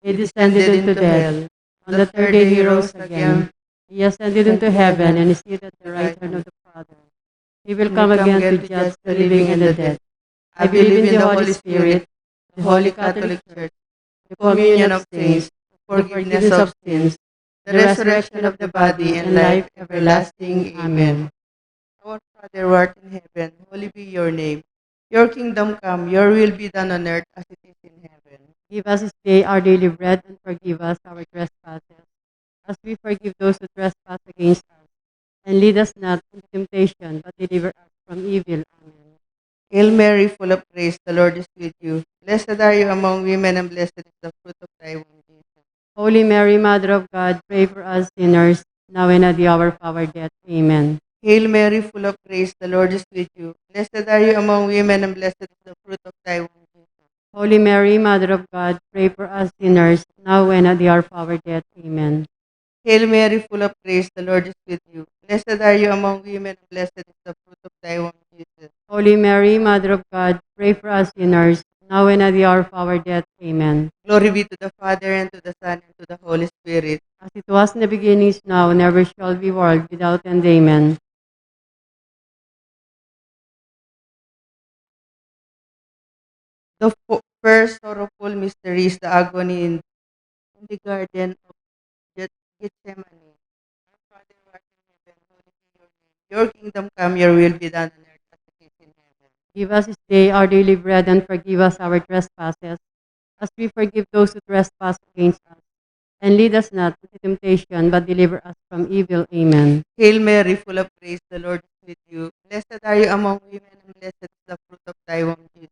He descended into death. On the third day he rose again. He ascended into heaven and is seated at the right hand of the Father. He will come again to judge the living and the dead. I believe in the Holy Spirit, the Holy Catholic Church, the communion of saints, the forgiveness of sins, the resurrection of the body, and life everlasting. Amen. Our Father who art in heaven, holy be your name. Your kingdom come, your will be done on earth as it is in heaven. Give us this day our daily bread, and forgive us our trespasses, as we forgive those who trespass against us. And lead us not into temptation, but deliver us from evil. Amen. Hail Mary, full of grace, the Lord is with you. Blessed are you among women, and blessed is the fruit of thy womb, Jesus. Holy Mary, Mother of God, pray for us sinners, now and at the hour of our death. Amen. Hail Mary, full of grace, the Lord is with you. Blessed are you among women, and blessed is the fruit of thy womb, Jesus. Holy Mary, Mother of God, pray for us sinners, now and at the hour of our death. Amen. Hail Mary, full of grace, the Lord is with you. Blessed are you among women, and blessed is the fruit of thy womb, Jesus. Holy Mary, Mother of God, pray for us sinners, now and at the hour of our death. Amen. Glory be to the Father, and to the Son, and to the Holy Spirit. As it was in the beginning, is now, and ever shall be, world without end. Amen. The first sorrowful mystery is the agony in the garden of Gethsemane. Our Father who art in heaven, holy be your name. Your kingdom come, your will be done on earth as it is in heaven. Give us this day our daily bread, and forgive us our trespasses, as we forgive those who trespass against us. And lead us not into temptation, but deliver us from evil. Amen. Hail Mary, full of grace, the Lord is with you. Blessed are you among women, and blessed is the fruit of thy womb, Jesus.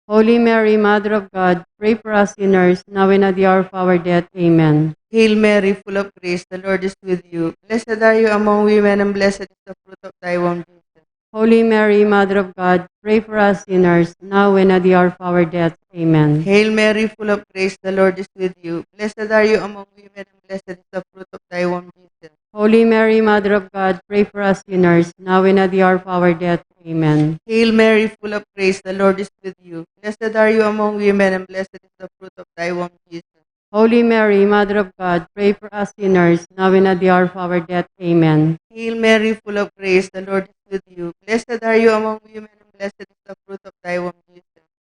Holy Mary, Mother of God, pray for us sinners, now and at the hour of our death. Amen. Hail Mary, full of grace, the Lord is with you. Blessed are you among women, and blessed is the fruit of thy womb, Jesus. Holy Mary, Mother of God, pray for us sinners, now and at the hour of our death. Amen. Hail Mary, full of grace, the Lord is with you. Blessed are you among women, and blessed is the fruit of thy womb, Jesus. Holy Mary, Mother of God, pray for us sinners, now and at the hour of our death. Amen. Hail Mary, full of grace, the Lord is with you. Blessed are you among women, and blessed is the fruit of thy womb, Jesus. Holy Mary, Mother of God, pray for us sinners, now and at the hour of our death. Amen. Hail Mary, full of grace, the Lord is with you. Blessed are you among women, and blessed is the fruit of thy womb, Jesus.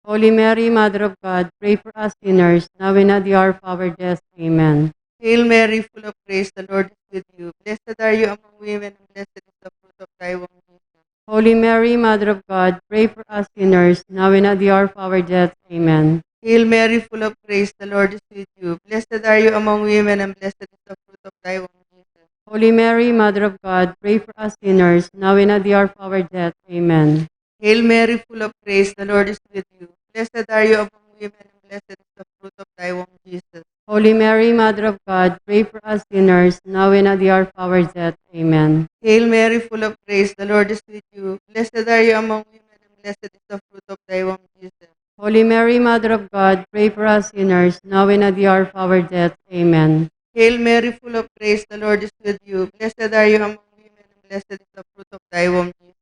Holy Mary, Mother of God, pray for us sinners, now and at the hour of our death. Amen. Hail Mary, full of grace, the Lord is with you. Blessed are you among women, and blessed is the fruit of thy womb, Jesus. Holy Mary, Mother of God, pray for us sinners, now and at the hour of our death. Amen. Hail Mary, full of grace, the Lord is with you. Blessed are you among women, and blessed is the fruit of thy womb, Jesus. Holy Mary, Mother of God, pray for us sinners, now and at the hour of our death. Amen. Hail Mary, full of grace, the Lord is with you. Blessed are you among women, and blessed is the fruit of thy womb, Jesus. Holy Mary, Mother of God, pray for us sinners, now and at the hour of our death. Amen. Hail Mary, full of grace, the Lord is with you. Blessed are you among women, and blessed is the fruit of thy womb, Jesus. Holy Mary, Mother of God, pray for us sinners, now and at the hour of our death. Amen. Hail Mary, full of grace, the Lord is with you. Blessed are you among women, and blessed is the fruit of thy womb, Jesus.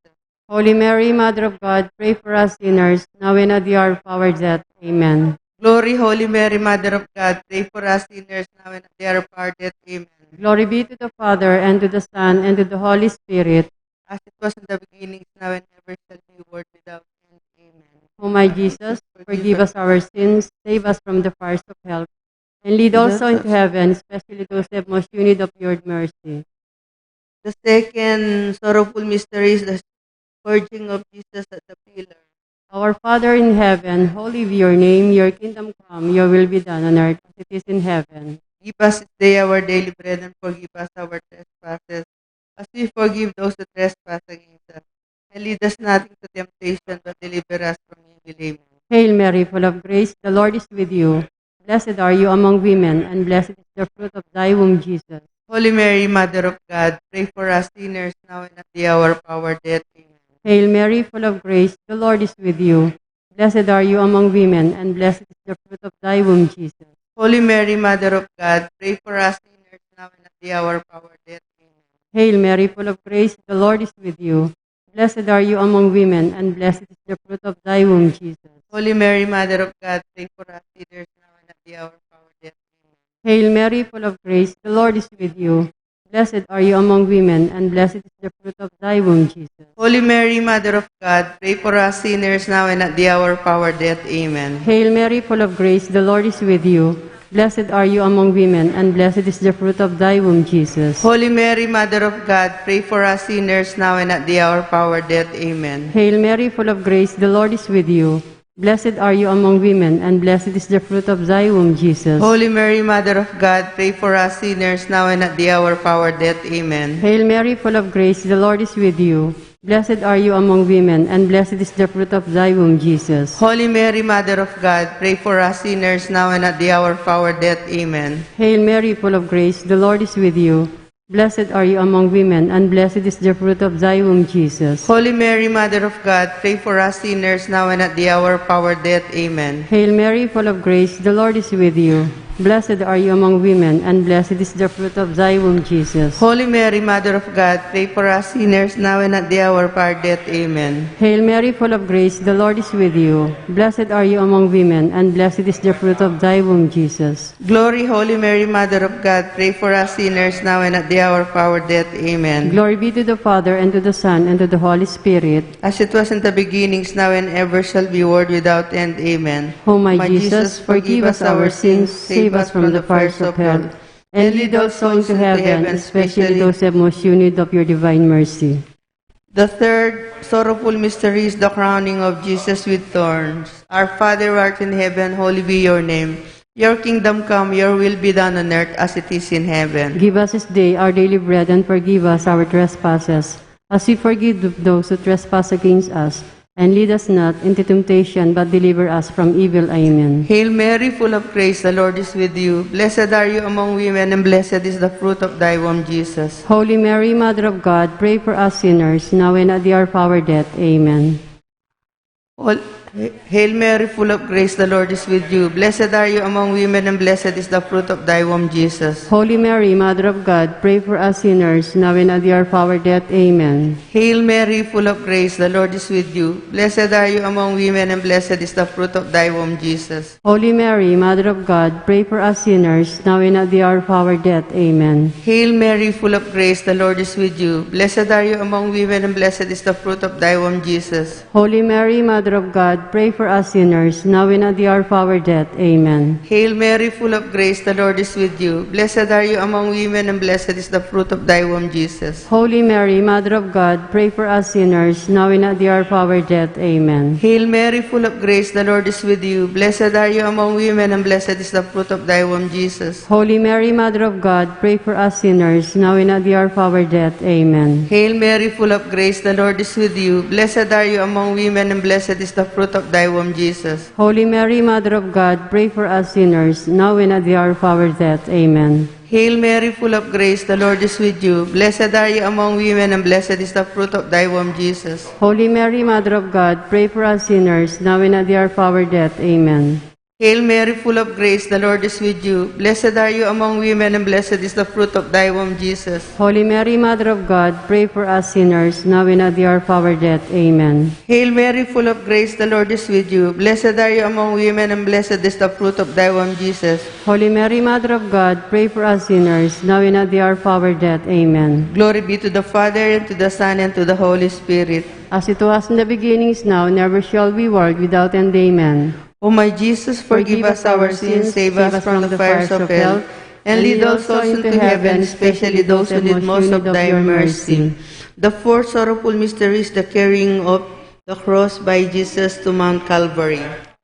Holy Mary, Mother of God, pray for us sinners, now and at the hour of our death. Amen. Glory, Holy Mary, Mother of God, pray for us sinners now and at the hour of our death. Amen. Glory be to the Father, and to the Son, and to the Holy Spirit. As it was in the beginning, is now and ever shall be, world without end. Amen. O my Jesus, forgive us our sins, save us from the fires of hell, and lead also into heaven, especially those who have most need of your mercy. The second sorrowful mystery is the scourging of Jesus at the pillar. Our Father in heaven, holy be your name, your kingdom come, your will be done on earth as it is in heaven. Give us this day our daily bread, and forgive us our trespasses, as we forgive those who trespass against us. And lead us not into temptation, but deliver us from evil. Amen. Hail Mary, full of grace, the Lord is with you. Blessed are you among women, and blessed is the fruit of thy womb, Jesus. Holy Mary, Mother of God, pray for us sinners now and at the hour of our death. Amen. Hail Mary, full of grace, the Lord is with you. Blessed are you among women, and blessed is the fruit of thy womb, Jesus. Holy Mary, Mother of God, pray for us sinners now and at the hour of our death. Amen. Hail Mary, full of grace, the Lord is with you. Blessed are you among women, and blessed is the fruit of thy womb, Jesus. Holy Mary, Mother of God, pray for us sinners now and at the hour of our death. Amen. Hail Mary, full of grace, the Lord is with you. Blessed are you among women, and blessed is the fruit of thy womb, Jesus. Holy Mary, Mother of God, pray for us sinners now and at the hour of our death. Amen. Hail Mary, full of grace, the Lord is with you. Blessed are you among women, and blessed is the fruit of thy womb, Jesus. Holy Mary, Mother of God, pray for us sinners now and at the hour of our death. Amen. Hail Mary, full of grace, the Lord is with you. Blessed are you among women, and blessed is the fruit of thy womb, Jesus. Holy Mary, Mother of God, pray for us sinners now and at the hour of our death. Amen. Hail Mary, full of grace, the Lord is with you. Blessed are you among women, and blessed is the fruit of thy womb, Jesus. Holy Mary, Mother of God, pray for us sinners now and at the hour of our death. Amen. Hail Mary, full of grace, the Lord is with you. Blessed are you among women, and blessed is the fruit of thy womb, Jesus. Holy Mary, Mother of God, pray for us sinners now and at the hour of our death. Amen. Hail Mary, full of grace, the Lord is with you. Blessed are you among women, and blessed is the fruit of thy womb, Jesus. Holy Mary, Mother of God, pray for us sinners now and at the hour of our death. Amen. Hail Mary, full of grace, the Lord is with you. Blessed are you among women, and blessed is the fruit of thy womb, Jesus. Glory, Holy Mary, Mother of God, pray for us sinners now and at the hour of our death. Amen. Glory be to the Father, and to the Son, and to the Holy Spirit. As it was in the beginnings, now and ever shall be, world without end. Amen. O my Jesus, forgive us our sins, save us from the fires of hell, and lead all souls into heaven, especially those who have most need of your divine mercy. The third sorrowful mystery is the crowning of Jesus with thorns. Our Father who art in heaven, holy be your name. Your kingdom come, your will be done on earth as it is in heaven. Give us this day our daily bread, and forgive us our trespasses, as we forgive those who trespass against us. And lead us not into temptation, but deliver us from evil. Amen. Hail Mary, full of grace, the Lord is with you. Blessed are you among women, and blessed is the fruit of thy womb, Jesus. Holy Mary, Mother of God, pray for us sinners, now and at the hour of our death. Amen. Hail Mary, full of grace, the Lord is with you. Blessed are you among women, and blessed is the fruit of thy womb, Jesus. Holy Mary, Mother of God, pray for us sinners, now and at the hour of our death. Amen. Hail Mary, full of grace, the Lord is with you. Blessed are you among women, and blessed is the fruit of thy womb, Jesus. Holy Mary, Mother of God, pray for us sinners, now and at the hour of our death. Amen. Hail Mary, full of grace, the Lord is with you. Blessed are you among women, and blessed is the fruit of thy womb, Jesus. Holy Mary, Mother of God, pray for us sinners, now and at the hour of our death. Amen. Hail Mary, full of grace, the Lord is with you. Blessed are you among women, and blessed is the fruit of thy womb, Jesus. Holy Mary, Mother of God, pray for us sinners, now and at the hour of our death. Amen. Hail Mary, full of grace, the Lord is with you. Blessed are you among women, and blessed is the fruit of thy womb, Jesus. Holy Mary, Mother of God, pray for us sinners, now and at the hour of our death. Amen. Hail Mary, full of grace, the Lord is with you. Blessed are you among women, and blessed is the fruit of thy womb, Jesus. Holy Mary, Mother of God, pray for us sinners, now and at the hour of our death. Amen. Hail Mary, full of grace, the Lord is with you. Blessed are you among women, and blessed is the fruit of thy womb, Jesus. Holy Mary, Mother of God, pray for us sinners, now and at the hour of our death. Amen. Hail Mary, full of grace, the Lord is with you. Blessed are you among women, and blessed is the fruit of thy womb, Jesus. Holy Mary, Mother of God, pray for us sinners, now and at the hour of our death. Amen. Hail Mary, full of grace, the Lord is with you. Blessed are you among women, and blessed is the fruit of thy womb, Jesus. Holy Mary, Mother of God, pray for us sinners, now and at the hour of our death. Amen. Glory be to the Father, and to the Son, and to the Holy Spirit. As it was in the beginning, is now, never shall be, world without end. Amen. O my Jesus, forgive us our sins, save us from the fires of hell, and lead all souls into heaven, especially those who need most of thy mercy. The fourth sorrowful mystery is the carrying of the cross by Jesus to Mount Calvary.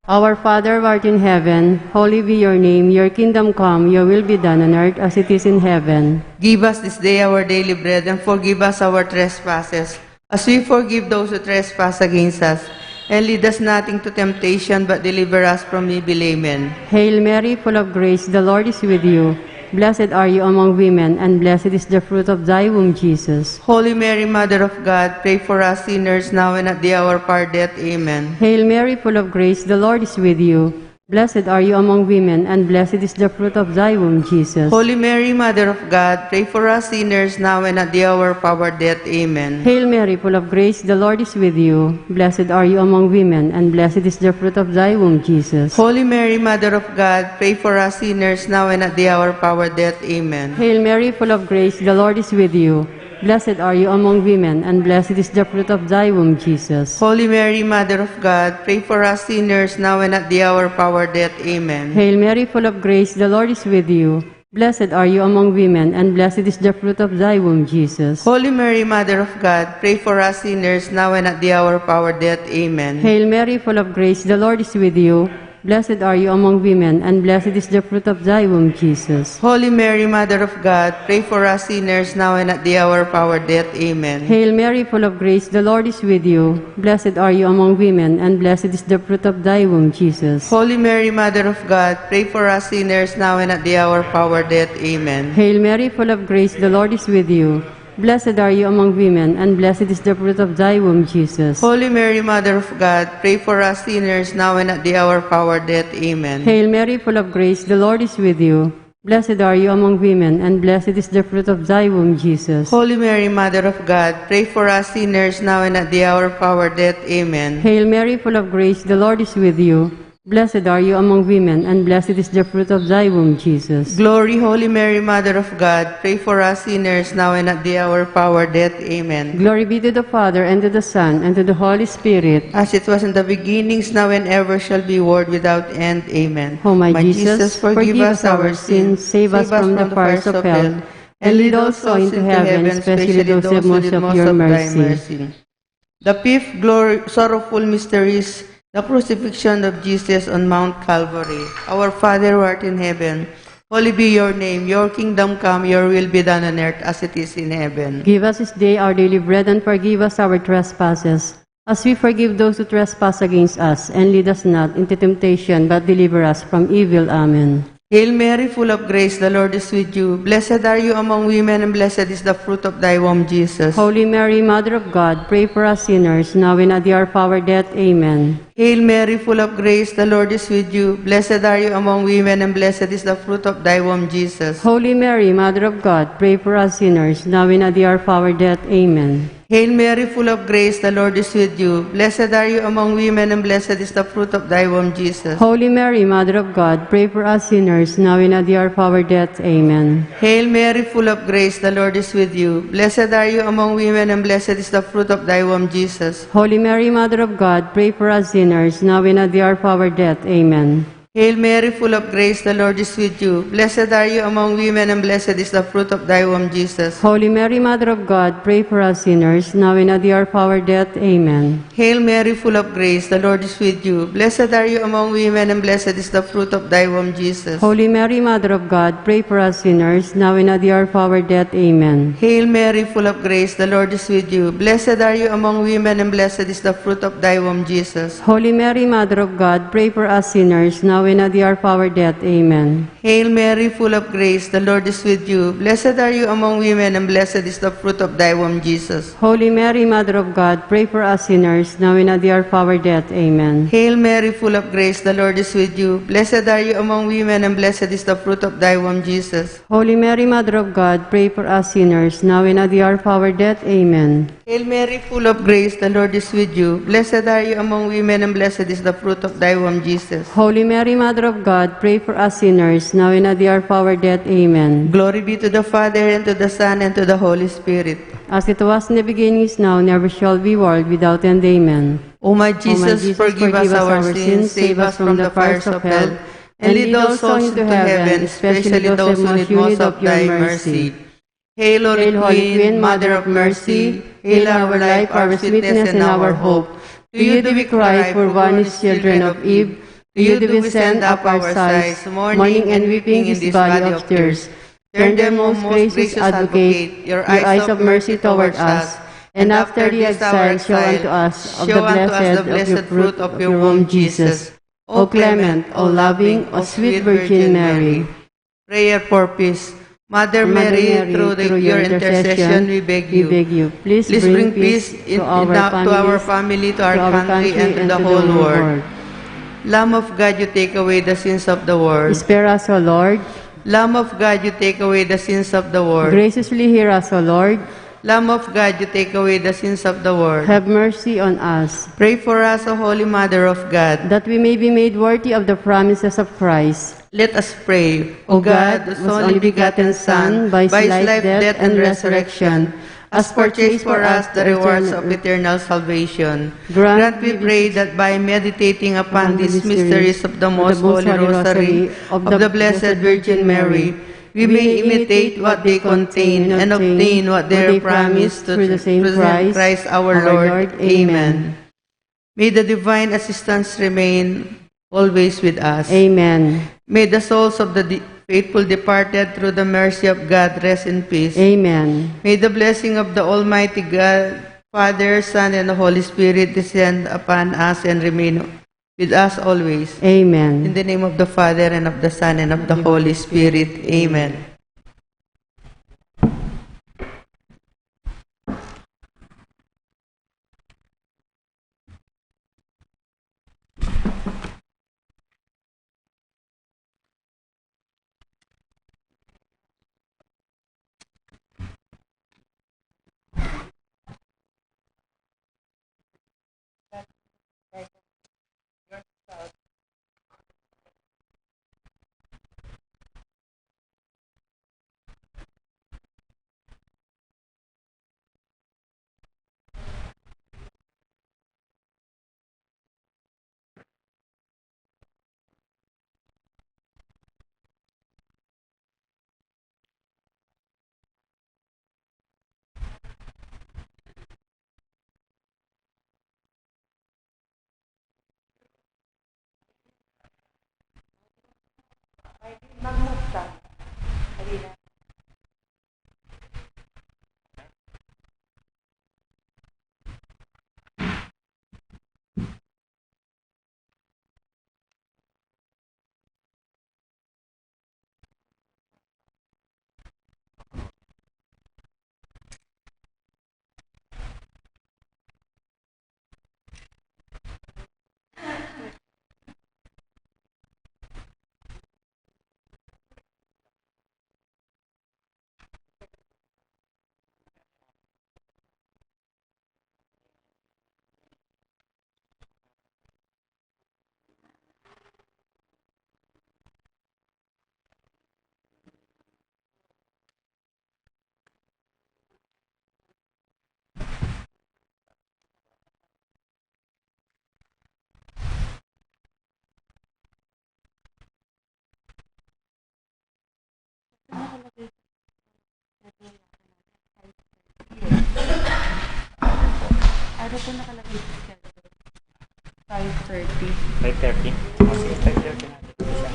Our Father who art in heaven, holy be your name. Your kingdom come, your will be done on earth as it is in heaven. Give us this day our daily bread, and forgive us our trespasses, as we forgive those who trespass against us. And lead us not into temptation, but deliver us from evil. Amen. Hail Mary, full of grace, the Lord is with you. Blessed are you among women, and blessed is the fruit of thy womb, Jesus. Holy Mary, Mother of God, pray for us sinners now and at the hour of our death. Amen. Hail Mary, full of grace, the Lord is with you. Blessed are you among women, and blessed is the fruit of thy womb, Jesus. Holy Mary, Mother of God, pray for us sinners now and at the hour of our death. Amen. Hail Mary, full of grace, the Lord is with you. Blessed are you among women, and blessed is the fruit of thy womb, Jesus. Holy Mary, Mother of God, pray for us sinners now and at the hour of our death. Amen. Hail Mary, full of grace, the Lord is with you. Blessed are you among women, and blessed is the fruit of thy womb, Jesus. Holy Mary, Mother of God, pray for us sinners now and at the hour of our death. Amen. Hail Mary, full of grace, the Lord is with you. Blessed are you among women, and blessed is the fruit of thy womb, Jesus. Holy Mary, Mother of God, pray for us sinners now and at the hour of our death. Amen. Hail Mary, full of grace, the Lord is with you. Blessed are you among women, and blessed is the fruit of thy womb, Jesus. Holy Mary, Mother of God, pray for us sinners now and at the hour of our death. Amen. Hail Mary, full of grace, the Lord is with you. Blessed are you among women, and blessed is the fruit of thy womb, Jesus. Holy Mary, Mother of God, pray for us sinners now and at the hour of our death. Amen. Hail Mary, full of grace, the Lord is with you. Blessed are you among women, and blessed is the fruit of thy womb, Jesus. Holy Mary, Mother of God, pray for us sinners now and at the hour of our death. Amen. Hail Mary, full of grace, the Lord is with you. Blessed are you among women, and blessed is the fruit of thy womb, Jesus. Holy Mary, Mother of God, pray for us sinners now and at the hour of our death. Amen. Hail Mary, full of grace, the Lord is with you. Blessed are you among women, and blessed is the fruit of thy womb, Jesus. Glory, Holy Mary, Mother of God, pray for us sinners now and at the hour of our death. Amen. Glory be to the Father, and to the Son, and to the Holy Spirit. As it was in the beginnings, now and ever shall be, world without end. Amen. O my Jesus, forgive us our sins, save us from the fires of hell, and lead all souls into heaven, especially those who have most of your mercy. The fifth sorrowful mysteries, the crucifixion of Jesus on Mount Calvary. Our Father who art in heaven, holy be your name. Your kingdom come, your will be done on earth as it is in heaven. Give us this day our daily bread, and forgive us our trespasses, as we forgive those who trespass against us. And lead us not into temptation, but deliver us from evil. Amen. Hail Mary, full of grace, the Lord is with you. Blessed are you among women, and blessed is the fruit of thy womb, Jesus. Holy Mary, Mother of God, pray for us sinners, now and at the hour of our death. Amen. Hail Mary, full of grace, the Lord is with you. Blessed are you among women, and blessed is the fruit of thy womb, Jesus. Holy Mary, Mother of God, pray for us sinners, now and at the hour of our death. Amen. Hail Mary, full of grace, the Lord is with you. Blessed are you among women, and blessed is the fruit of thy womb, Jesus. Holy Mary, Mother of God, pray for us sinners, now and at the hour of our death. Amen. Hail Mary, full of grace, the Lord is with you. Blessed are you among women, and blessed is the fruit of thy womb, Jesus. Holy Mary, Mother of God, pray for us sinners, now and at the hour of our death. Amen. Hail Mary, full of grace, the Lord is with you. Blessed are you among women, and blessed is the fruit of thy womb, Jesus. Holy Mary, Mother of God, pray for us sinners, now and at the hour of our death. Amen. Hail Mary, full of grace, the Lord is with you. Blessed are you among women, and blessed is the fruit of thy womb, Jesus. Holy Mary, Mother of God, pray for us sinners, now and at the hour of our death. Amen. Hail Mary, full of grace, the Lord is with you. Blessed are you among women, and blessed is the fruit of thy womb, Jesus. Holy Mary, Mother of God, pray for us sinners, now and at the hour of our death. Amen. Hail Mary, full of grace, the Lord is with you. Blessed are you among women, and blessed is the fruit of thy womb, Jesus. Holy Mary, Mother of God, pray for us sinners, now and at the hour of our death. Amen. Hail Mary, full of grace, the Lord is with you. Blessed are you among women, and blessed is the fruit of thy womb, Jesus. Holy Mary, Mother of God, pray for us sinners, now and at the hour of our death. Amen. Hail Mary, full of grace, the Lord is with you. Blessed are you among women, and blessed is the fruit of thy womb, Jesus. Holy Mary, Mother of God, pray for us sinners, now and at the hour of our death. Amen. Glory be to the Father, and to the Son, and to the Holy Spirit. As it was in the beginning, is now, never shall be, world without end. Amen. O my Jesus, forgive us our sins, save us from the fires of hell, and lead all souls into heaven, especially those who need most of thy mercy. Hail, Holy Queen, Mother of Mercy, hail our life, our sweetness, and our hope. To you do we cry, for one is children of Eve. To you do we send up our sighs, mourning and weeping in this valley of tears. Turn them, O most gracious Advocate, your eyes of mercy toward us, and after the exile show unto us of the blessed fruit of your womb, Jesus. O clement, O loving, O sweet Virgin Mary. Prayer for peace. Mother Mary, through your intercession, we beg you. Please bring peace to our family, to our country, and to the whole world. Lamb of God, you take away the sins of the world. Spare us, O Lord. Lamb of God, you take away the sins of the world. Graciously hear us, O Lord. Lamb of God, you take away the sins of the world. Have mercy on us, Pray for us, O Holy Mother of God. that we may be made worthy of the promises of Christ. Let us pray. O God, whose only begotten Son, by his life, death, and resurrection, has purchased for us the rewards of eternal salvation. Grant, We pray that by meditating upon these mysteries of the most holy Rosary of the Blessed Virgin Mary, we may imitate what they contain and obtain what they are promised through the same Christ our Lord. Amen. May the divine assistance remain always with us. Amen. May the souls of the faithful departed through the mercy of God rest in peace. Amen. May the blessing of the Almighty God, Father, Son, and the Holy Spirit descend upon us and remain with us always. Amen. In the name of the Father, and of the Son, and of the Holy Spirit. Amen. Ano po nakalagay sa schedule? 5:30. 5:30? O sige, 5:30 natin isa.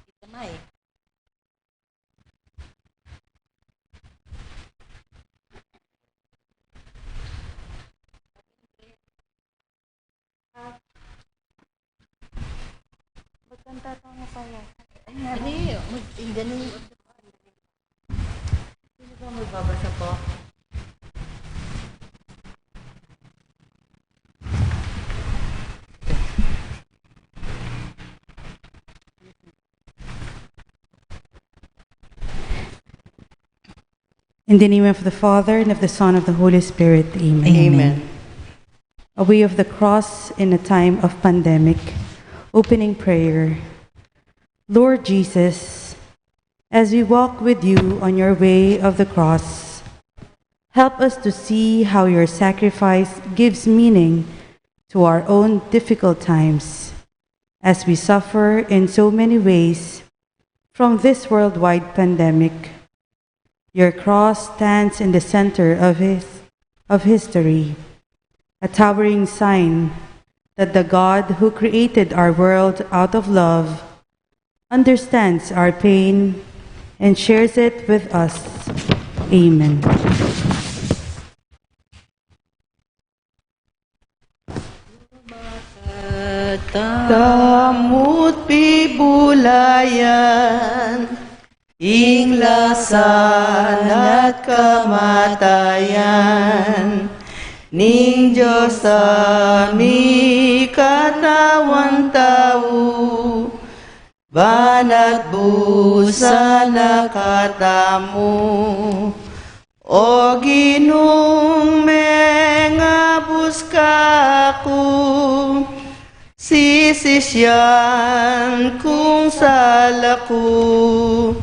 Ito na eh. Hindi, ganun. Sino ba magbabasa po? In the name of the Father, and of the Son, and of the Holy Spirit. Amen. Amen. A way of the cross in a time of pandemic. Opening prayer. Lord Jesus, as we walk with you on your way of the cross, help us to see how your sacrifice gives meaning to our own difficult times as we suffer in so many ways from this worldwide pandemic. Your cross stands in the center of history, a towering sign that the God who created our world out of love understands our pain and shares it with us. Amen. Kamut pibulayan, inglasan at kamatayan, ning Diyos ami katawan tao, banat busa nakatamu, o ginung mengabus kaku, sisisyan kung salaku,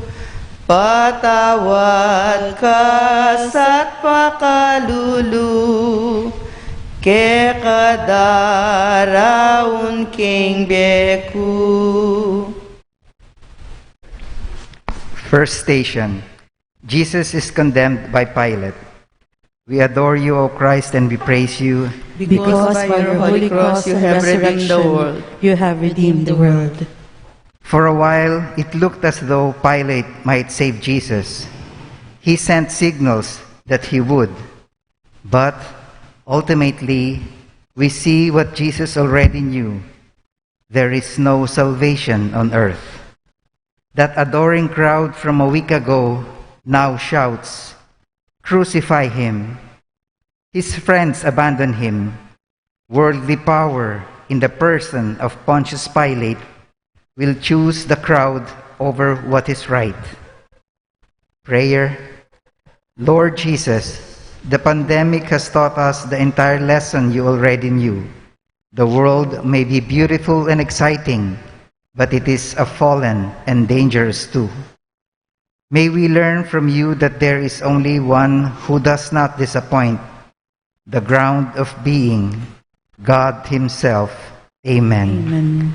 patawad ka sa't pakalulu, ke kadaraun king beku. First station. Jesus is condemned by Pilate. We adore you, O Christ, and we praise you. Because by your holy cross you have redeemed the world. You have redeemed the world. For a while, it looked as though Pilate might save Jesus. He sent signals that he would. But ultimately, we see what Jesus already knew. There is no salvation on earth. That adoring crowd from a week ago now shouts, "Crucify him." His friends abandon him. Worldly power in the person of Pontius Pilate will choose the crowd over what is right. Prayer. Lord Jesus, the pandemic has taught us the entire lesson you already knew. The world may be beautiful and exciting, but it is a fallen and dangerous too. May we learn from you that there is only one who does not disappoint, the ground of being, God Himself. Amen. Amen.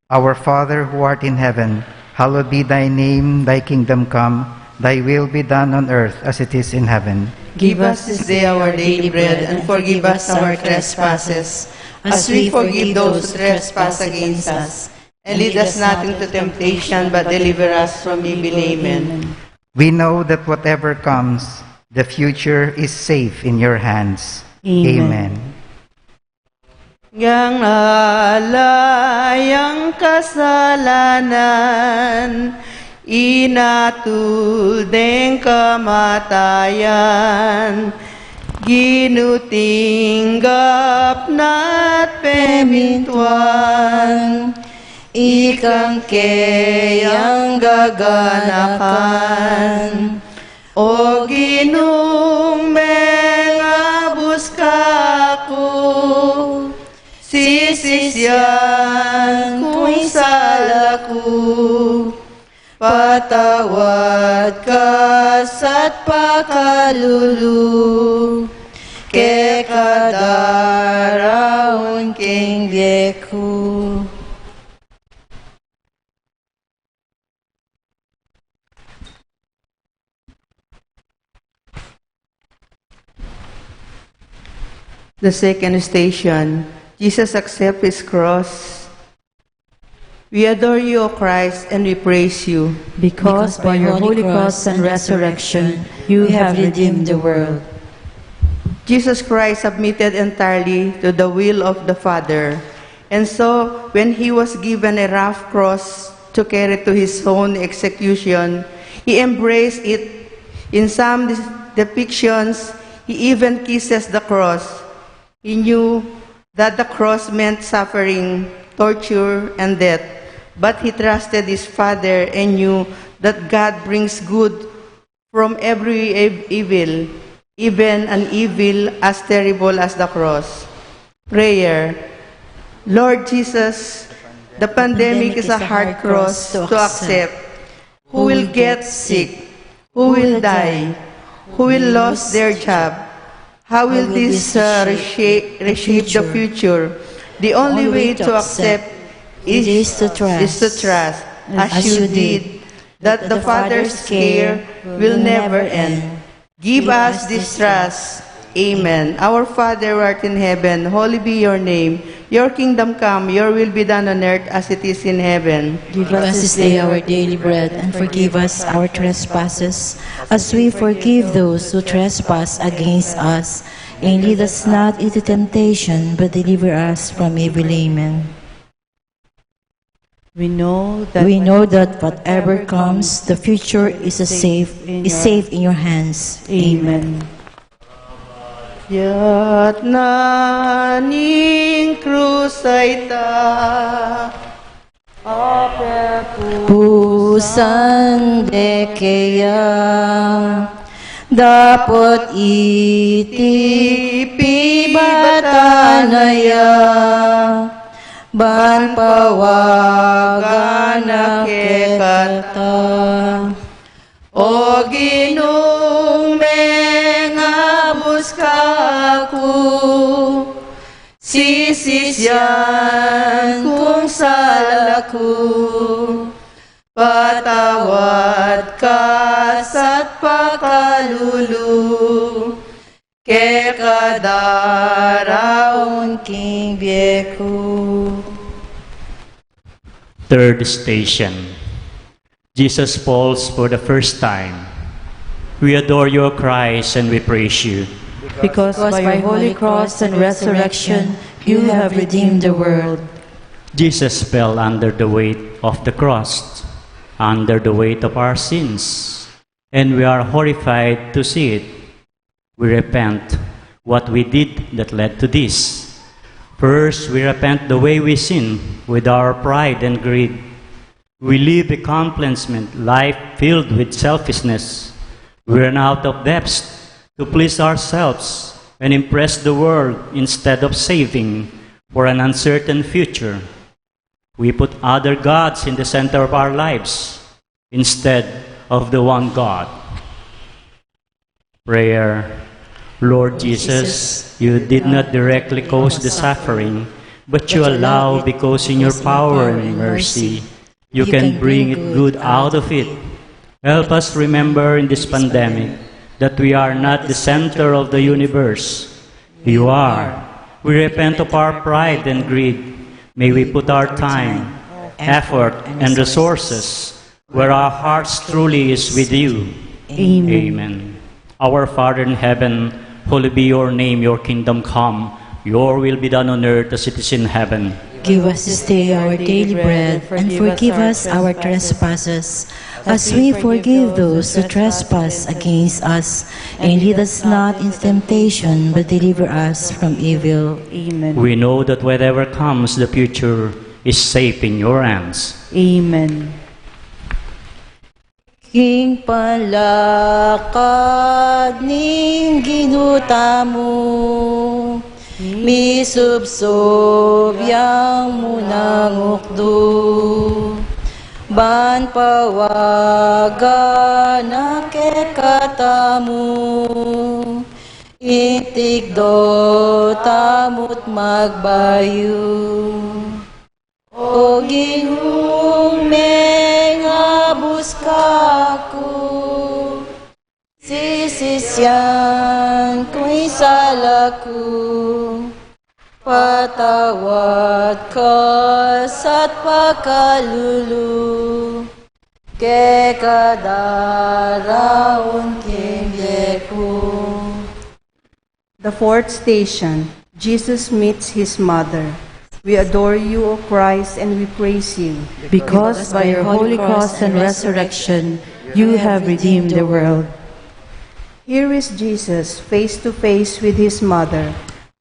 Our Father who art in heaven, hallowed be thy name, thy kingdom come, thy will be done on earth as it is in heaven. Give us this day our daily bread, and forgive us our trespasses, as we forgive those who trespass against us. And lead us not into temptation, but deliver us from evil. Amen. We know that whatever comes, the future is safe in your hands. Amen. Yang alayang kasalanan, inatul deng kamatayan, ginutinggap na't pemintuan, ikang kayang gaganakan, o ginung mengabus kaku, sisisyan kung salaku, patawad ka sa't pakalulu, ke kadaraon king beku. The second station, Jesus accepts his cross. We adore you, O Christ, and we praise you. Because by your holy cross and resurrection, you have redeemed the world. Jesus Christ submitted entirely to the will of the Father. And so, when he was given a rough cross to carry to his own execution, he embraced it. In some depictions, he even kisses the cross. He knew that the cross meant suffering, torture, and death, but he trusted his Father and knew that God brings good from every evil, even an evil as terrible as the cross. Prayer. Lord Jesus, the pandemic is a hard cross to accept. Who will get sick? Who will die? Who will lose their job? How will this reshape the future? The only way to accept is to trust, as you did, that the Father's care will never end. Give us this trust. Amen. Our Father who art in heaven, holy be your name. Your kingdom come, your will be done on earth as it is in heaven. Give us this day our daily bread, and forgive us our trespasses, as we forgive those who trespass against us. And lead us not into temptation, but deliver us from evil. Amen. We know that whatever comes, the future is safe in your hands. Amen. Yat naning krusay ta, Pusan dekeya, dapat itipi batanaya, ban pawagan na kekata. O Ginong mengabus kaku, sisisyan kung salaku, patawad ka sa't pakalulu, ke kadaraon king bieku. Third station. Jesus falls for the first time. We adore you, Christ, and we praise you. because by your holy cross and resurrection, you have redeemed the world. Jesus fell under the weight of the cross, under the weight of our sins, and we are horrified to see it. We repent what we did that led to this. First, we repent the way we sin with our pride and greed. We live a complacent life filled with selfishness. We run out of depths to please ourselves and impress the world instead of saving for an uncertain future. We put other gods in the center of our lives instead of the one God. Prayer. Lord Jesus, you did not directly cause the suffering, but you allow because in your power and mercy, you can bring it good out of it. Help us remember in this pandemic that we are not the center of the universe. You are. We repent of our pride and greed. May we put our time, effort, and resources where our hearts truly is with you. Amen. Amen. Our Father in heaven, holy be your name, your kingdom come. Your will be done on earth as it is in heaven. Give us this day our daily bread, and forgive us our trespasses, as we forgive those who trespass against us. And lead us not into temptation, but deliver us from evil. Amen. We know that whatever comes, the future is safe in your hands. Amen. King palakad ning ginutamo, misubsob yang munang ukdo, ban pawaga na kekatamu, itigdo tamut magbayo. O Ginong mengabus kaku, sisisyan ko'y salaku, patawad ka sa't pakalulu, ke kadaraon kingyeku. The fourth station, Jesus meets his mother. We adore you, O Christ, and we praise you. Because by your holy cross and resurrection, you have redeemed the world. Here is Jesus, face to face with his mother.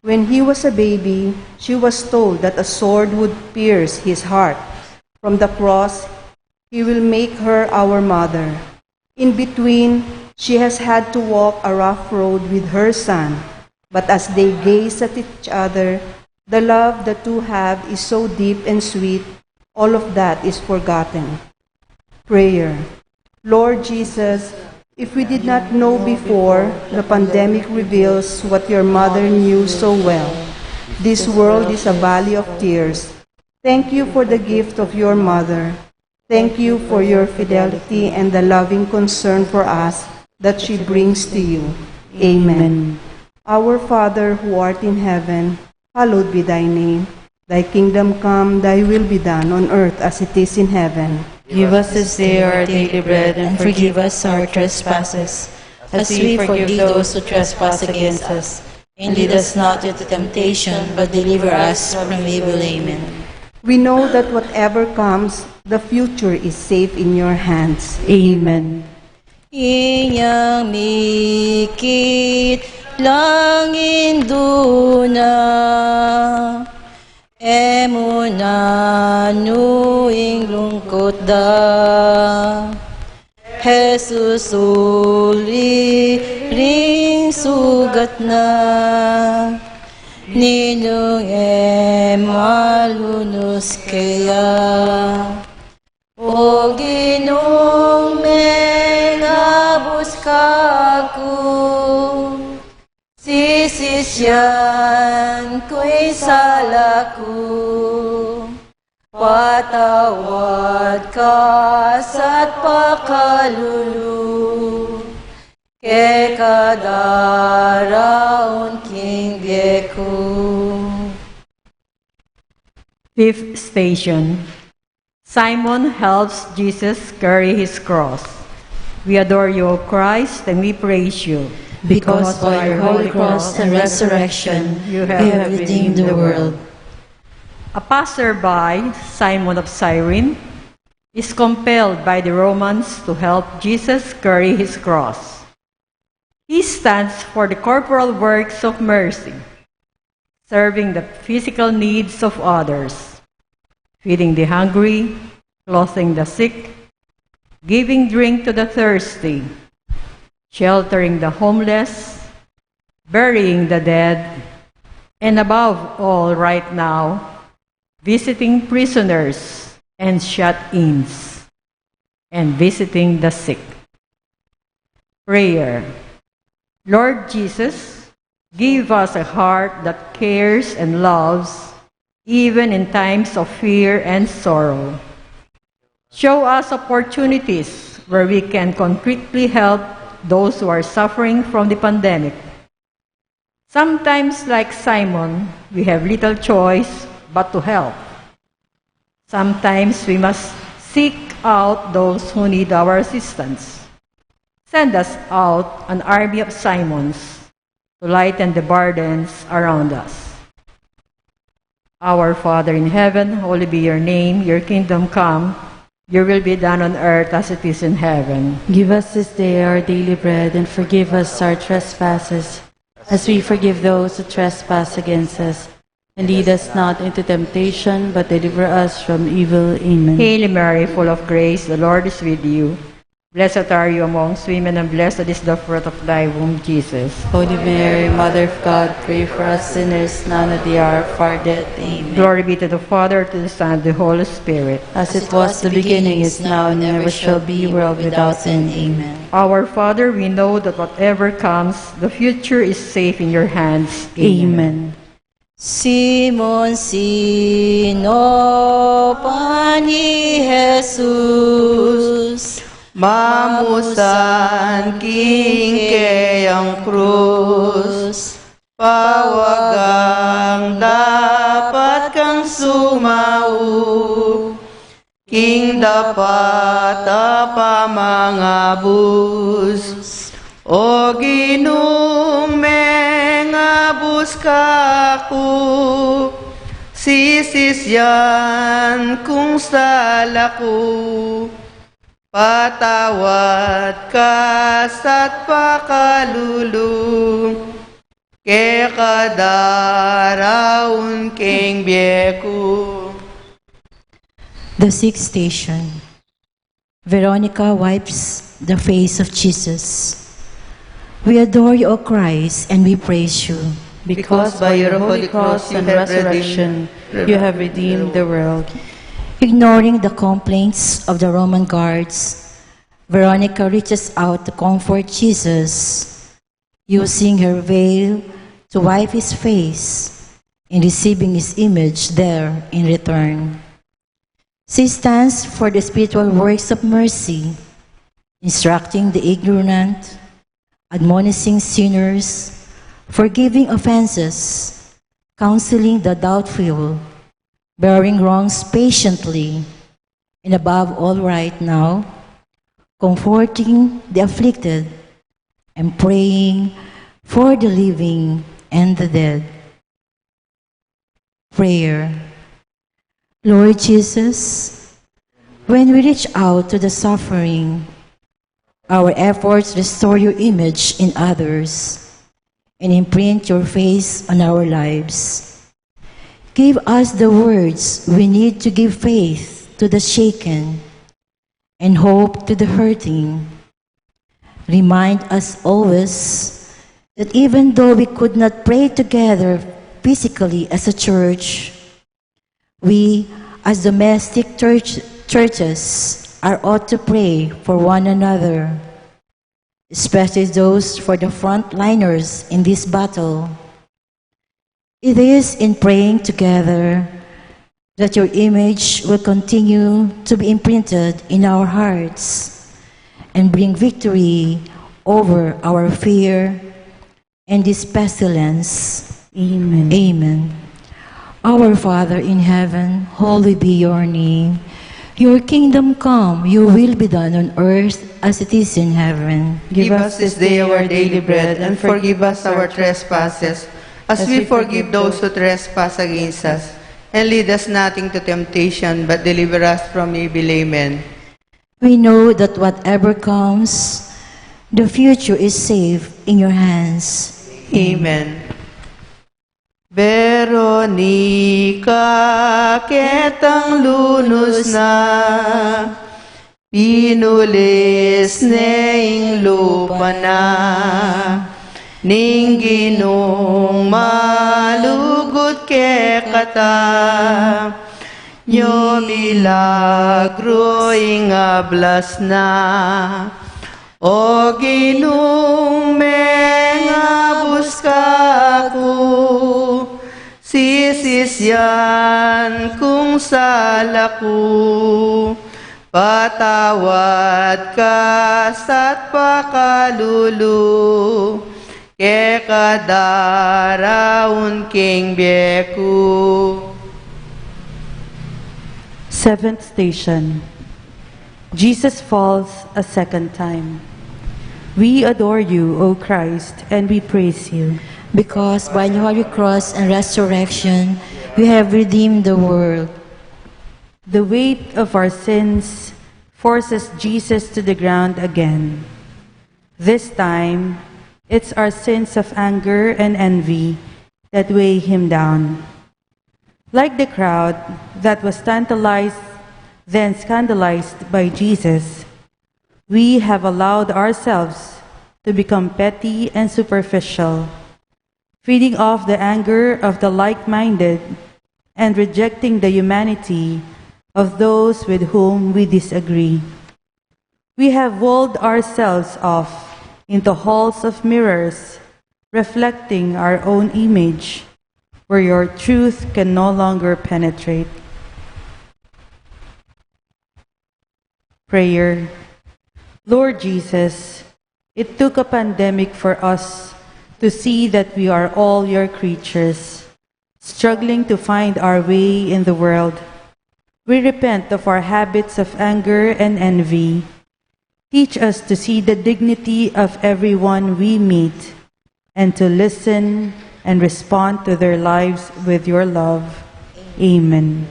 When he was a baby, she was told that a sword would pierce his heart. From the cross, he will make her our mother. In between, she has had to walk a rough road with her son. But as they gaze at each other, the love the two have is so deep and sweet, all of that is forgotten. Prayer. Lord Jesus, if we did not know before, the pandemic reveals what your mother knew so well. This world is a valley of tears. Thank you for the gift of your mother. Thank you for your fidelity and the loving concern for us that she brings to you. Amen. Our Father who art in heaven, hallowed be thy name. Thy kingdom come, thy will be done on earth as it is in heaven. Give us this day our daily bread, And forgive us our trespasses, as we forgive those who trespass against us. And lead us not into temptation, but deliver us from evil. Amen. We know that whatever comes, the future is safe in your hands. Amen. Inyang mikit langin duna, emuna nuing lungkot da. Jesus uli ring sugat na, ninong malunos kaya. O Ginong mengabus kaku, sisisyan ko'y salaku. Patawad ka sa't pakalulu, ke kadaraon king geku. Fifth station. Simon helps Jesus carry his cross. We adore you, O Christ, and we praise you. Because by your holy cross and resurrection, you have redeemed the world. A passerby, Simon of Cyrene, is compelled by the Romans to help Jesus carry his cross. He stands for the corporal works of mercy, serving the physical needs of others, feeding the hungry, clothing the sick, giving drink to the thirsty, sheltering the homeless, burying the dead, and above all right now, visiting prisoners and shut-ins, and visiting the sick. Prayer. Lord Jesus, give us a heart that cares and loves, even in times of fear and sorrow. Show us opportunities where we can concretely help those who are suffering from the pandemic. Sometimes, like Simon, we have little choice but to help. Sometimes we must seek out those who need our assistance. Send us out an army of Simons to lighten the burdens around us. Our Father in heaven, hallowed be your name, your kingdom come, your will be done on earth as it is in heaven. Give us this day our daily bread, and forgive us our trespasses, as we forgive those who trespass against us. And lead us not into temptation, but deliver us from evil. Amen. Hail Mary, full of grace, the Lord is with you. Blessed are you amongst women, and blessed is the fruit of thy womb, Jesus. Holy Mary, Mother of God, pray for us sinners, now and at the hour of our death. Amen. Glory be to the Father, to the Son, and to the Holy Spirit. As it was the beginning, is now, and ever shall be, world without end. Amen. Our Father, we know that whatever comes, the future is safe in your hands. Amen. Simon sino pani Jesus, Mamusan king kayang krus, pawagang dapat kang sumau, king dapat apa mangabus, o Ginong mengabus kaku, sisisyan kung sala ko, patawad ka sa't pakalulong, ke kadaraon keng biyeko. The sixth station. Veronica wipes the face of Jesus. We adore you, O Christ, and we praise you. Because by your holy cross and resurrection, you have redeemed the world. Ignoring the complaints of the Roman guards, Veronica reaches out to comfort Jesus, using her veil to wipe his face and receiving his image there in return. She stands for the spiritual works of mercy, instructing the ignorant, admonishing sinners, forgiving offenses, counseling the doubtful, bearing wrongs patiently, and above all right now, comforting the afflicted and praying for the living and the dead. Prayer. Lord Jesus, when we reach out to the suffering, our efforts restore your image in others and imprint your face on our lives. Give us the words we need to give faith to the shaken and hope to the hurting. Remind us always that even though we could not pray together physically as a church, we, as domestic churches, are ought to pray for one another, especially those for the frontliners in this battle. It is in praying together that your image will continue to be imprinted in our hearts and bring victory over our fear and this pestilence. Amen. Amen. Our Father in heaven, hallowed be your name. Your kingdom come, your will be done on earth as it is in heaven. Give us this day our daily bread, and forgive us our trespasses, as we forgive those who trespass against us. And lead us not into temptation, but deliver us from evil. Amen. We know that whatever comes, the future is safe in your hands. Amen. Veronica, ketang lunos na, pinulis neing lupa na, ning ginong malugod ke kata, nyo milagro ing ablas na, o ginong mengabus ka ko, sisisyan kung sala ko, patawad ka sa't pakalulu, ke kadaraon king biyeko. Seventh station. Jesus falls a second time. We adore you, O Christ, and we praise you. Because by your holy cross and resurrection, you have redeemed the world. The weight of our sins forces Jesus to the ground again. This time, it's our sins of anger and envy that weigh him down. Like the crowd that was tantalized, then scandalized by Jesus, we have allowed ourselves to become petty and superficial, feeding off the anger of the like-minded and rejecting the humanity of those with whom we disagree. We have walled ourselves off into halls of mirrors, reflecting our own image, where your truth can no longer penetrate. Prayer. Lord Jesus, it took a pandemic for us to see that we are all your creatures, struggling to find our way in the world. We repent of our habits of anger and envy. Teach us to see the dignity of everyone we meet and to listen and respond to their lives with your love. Amen.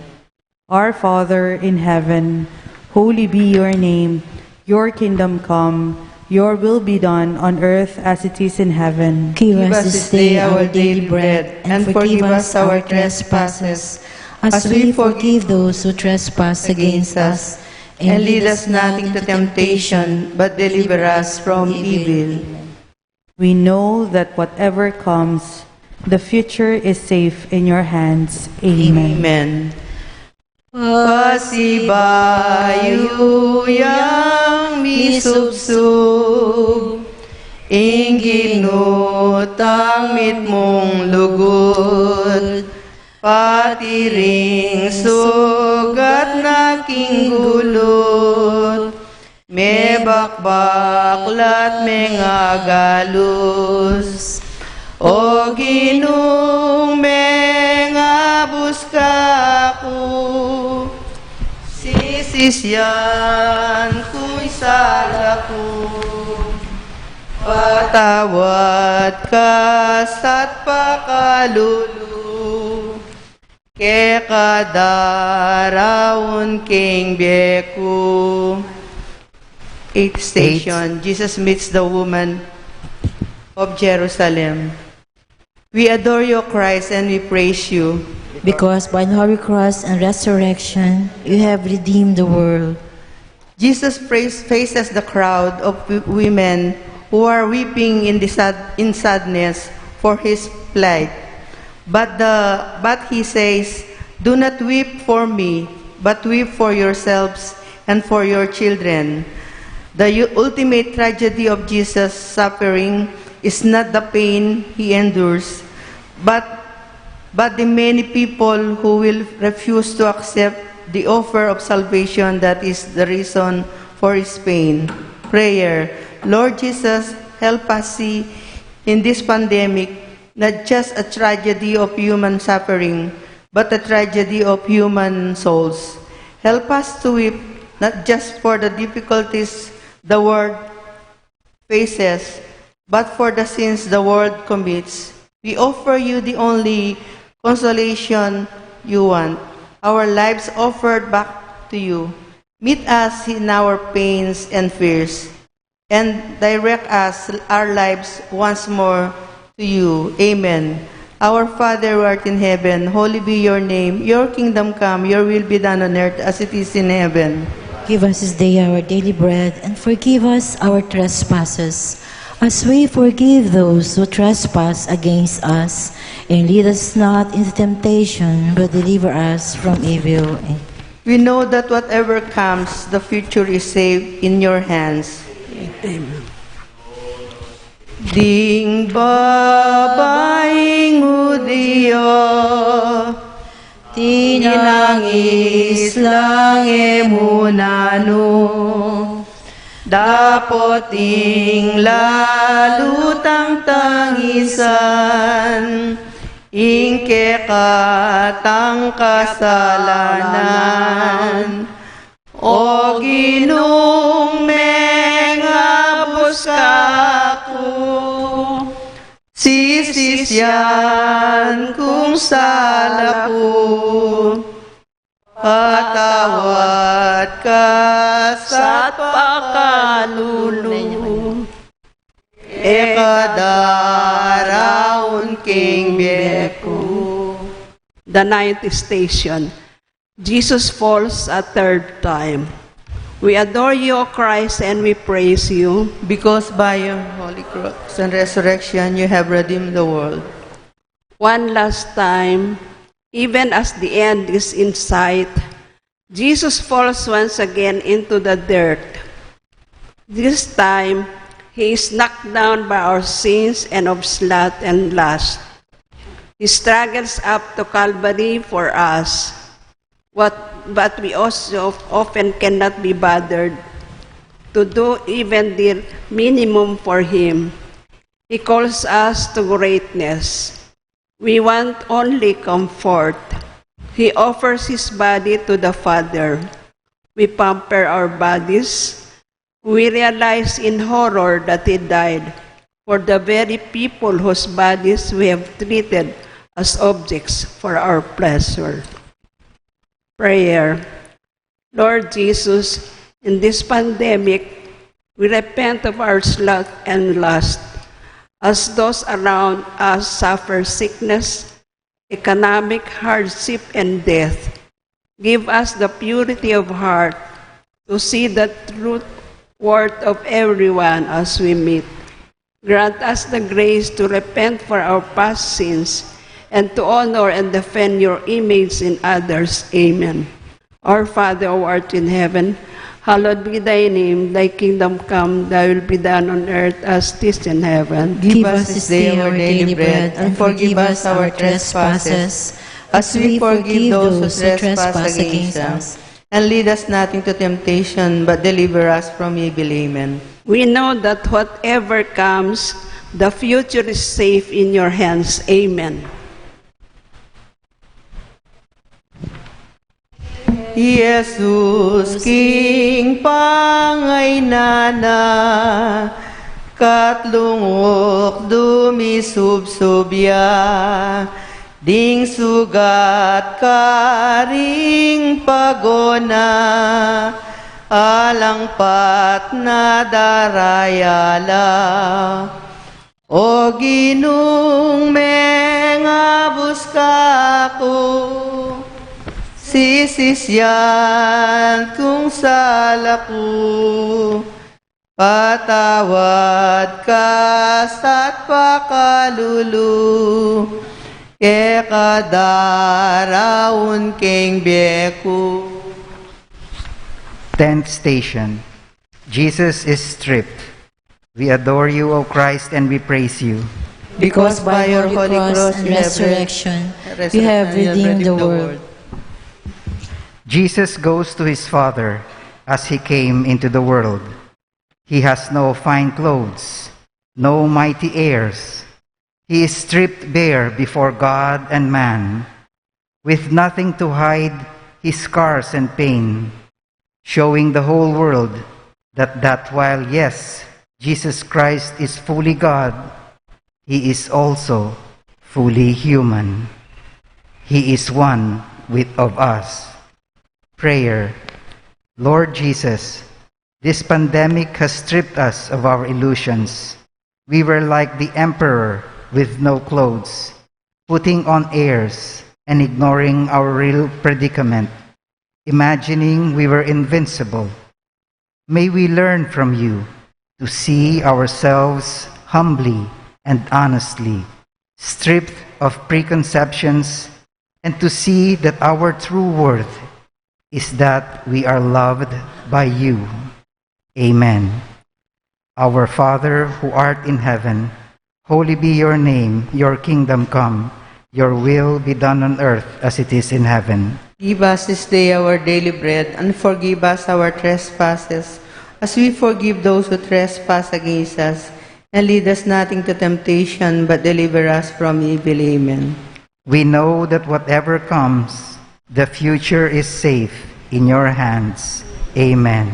Our Father in heaven, holy be your name. Your kingdom come, your will be done on earth as it is in heaven. Give us this day our daily bread, and forgive us our trespasses, as we forgive those who trespass against us. And lead us not into temptation, but deliver us from evil. We know that whatever comes, the future is safe in your hands. Amen. Amen. Pasibayu yang misubsub, ingginutang mitmong lugod, pati ring sugat na kinggulot, me bakbaklat me ngagalus, o ginung me ngabus kaku, sisisyan ku'y salaku, patawad ka sa't pakalulu, ke kadaraon king beku. Eighth station, Jesus meets the woman of Jerusalem. We adore you, Christ, and we praise you. Because by the holy cross and resurrection, you have redeemed the world. Jesus faces the crowd of women who are weeping in sadness for his plight. But he says, "Do not weep for me, but weep for yourselves and for your children." The ultimate tragedy of Jesus' suffering is not the pain he endures, but the many people who will refuse to accept the offer of salvation that is the reason for his pain. Prayer. Lord Jesus, help us see in this pandemic not just a tragedy of human suffering, but a tragedy of human souls. Help us to weep not just for the difficulties the world faces, but for the sins the world commits. We offer you the only consolation you want, our lives offered back to you. Meet us in our pains and fears, and direct our lives once more to you. Amen. Our Father who art in heaven, holy be your name. Your kingdom come, your will be done on earth as it is in heaven. Give us this day our daily bread, and forgive us our trespasses, as we forgive those who trespass against us. And lead us not into temptation, but deliver us from evil. We know that whatever comes, the future is safe in your hands. Amen. Ding babaeng Hudiyo, tinangis lang emunano, dapoting lalutang tangisan, ingke katang kasalanan, o ginung mengabos kaku, sisisyan kung salaku, patawad ka sa't pakalulu, ekadaraon king beku. The ninth station, Jesus falls a third time. We adore you, O Christ, and we praise you. Because by your holy cross and resurrection you have redeemed the world. One last time, even as the end is in sight, Jesus falls once again into the dirt. This time, he is knocked down by our sins and of sloth and lust. He struggles up to Calvary for us. But we also often cannot be bothered to do even the minimum for him. He calls us to greatness. We want only comfort. He offers his body to the Father. We pamper our bodies. We realize in horror that he died for the very people whose bodies we have treated as objects for our pleasure. Prayer. Lord Jesus, in this pandemic, we repent of our sloth and lust. As those around us suffer sickness, economic hardship, and death, give us the purity of heart to see the truth worth of everyone as we meet. Grant us the grace to repent for our past sins and to honor and defend your image in others. Amen. Our Father, who art in heaven, hallowed be thy name. Thy kingdom come, thy will be done on earth as it is in heaven. Give us this day our daily bread, and forgive us our trespasses, as we forgive those who trespass against us. And lead us not into temptation, but deliver us from evil. Amen. We know that whatever comes, the future is safe in your hands. Amen. Jesus, King pangay nana, katlungok dumisubsobya, ding sugat karing pagona, alangpat na darayala, o ginung menga buskako, sisisyan kung salaku, patawad ka sa't pakalulu, ke kadaraun keng beku. 10th station. Jesus is stripped. We adore you, O Christ, and we praise you. Because by your holy cross and resurrection, you have redeemed the world. Jesus goes to his Father as he came into the world. He has no fine clothes, no mighty airs. He is stripped bare before God and man, with nothing to hide his scars and pain, showing the whole world that while, yes, Jesus Christ is fully God, he is also fully human. He is one of us. Prayer. Lord Jesus, this pandemic has stripped us of our illusions. We were like the emperor with no clothes, putting on airs and ignoring our real predicament, imagining we were invincible. May we learn from you to see ourselves humbly and honestly, stripped of preconceptions, and to see that our true worth is that we are loved by you. Amen. Our Father, who art in heaven, holy be your name, your kingdom come, your will be done on earth as it is in heaven. Give us this day our daily bread, and forgive us our trespasses, as we forgive those who trespass against us. And lead us not into temptation, but deliver us from evil. Amen. We know that whatever comes, the future is safe in your hands. Amen.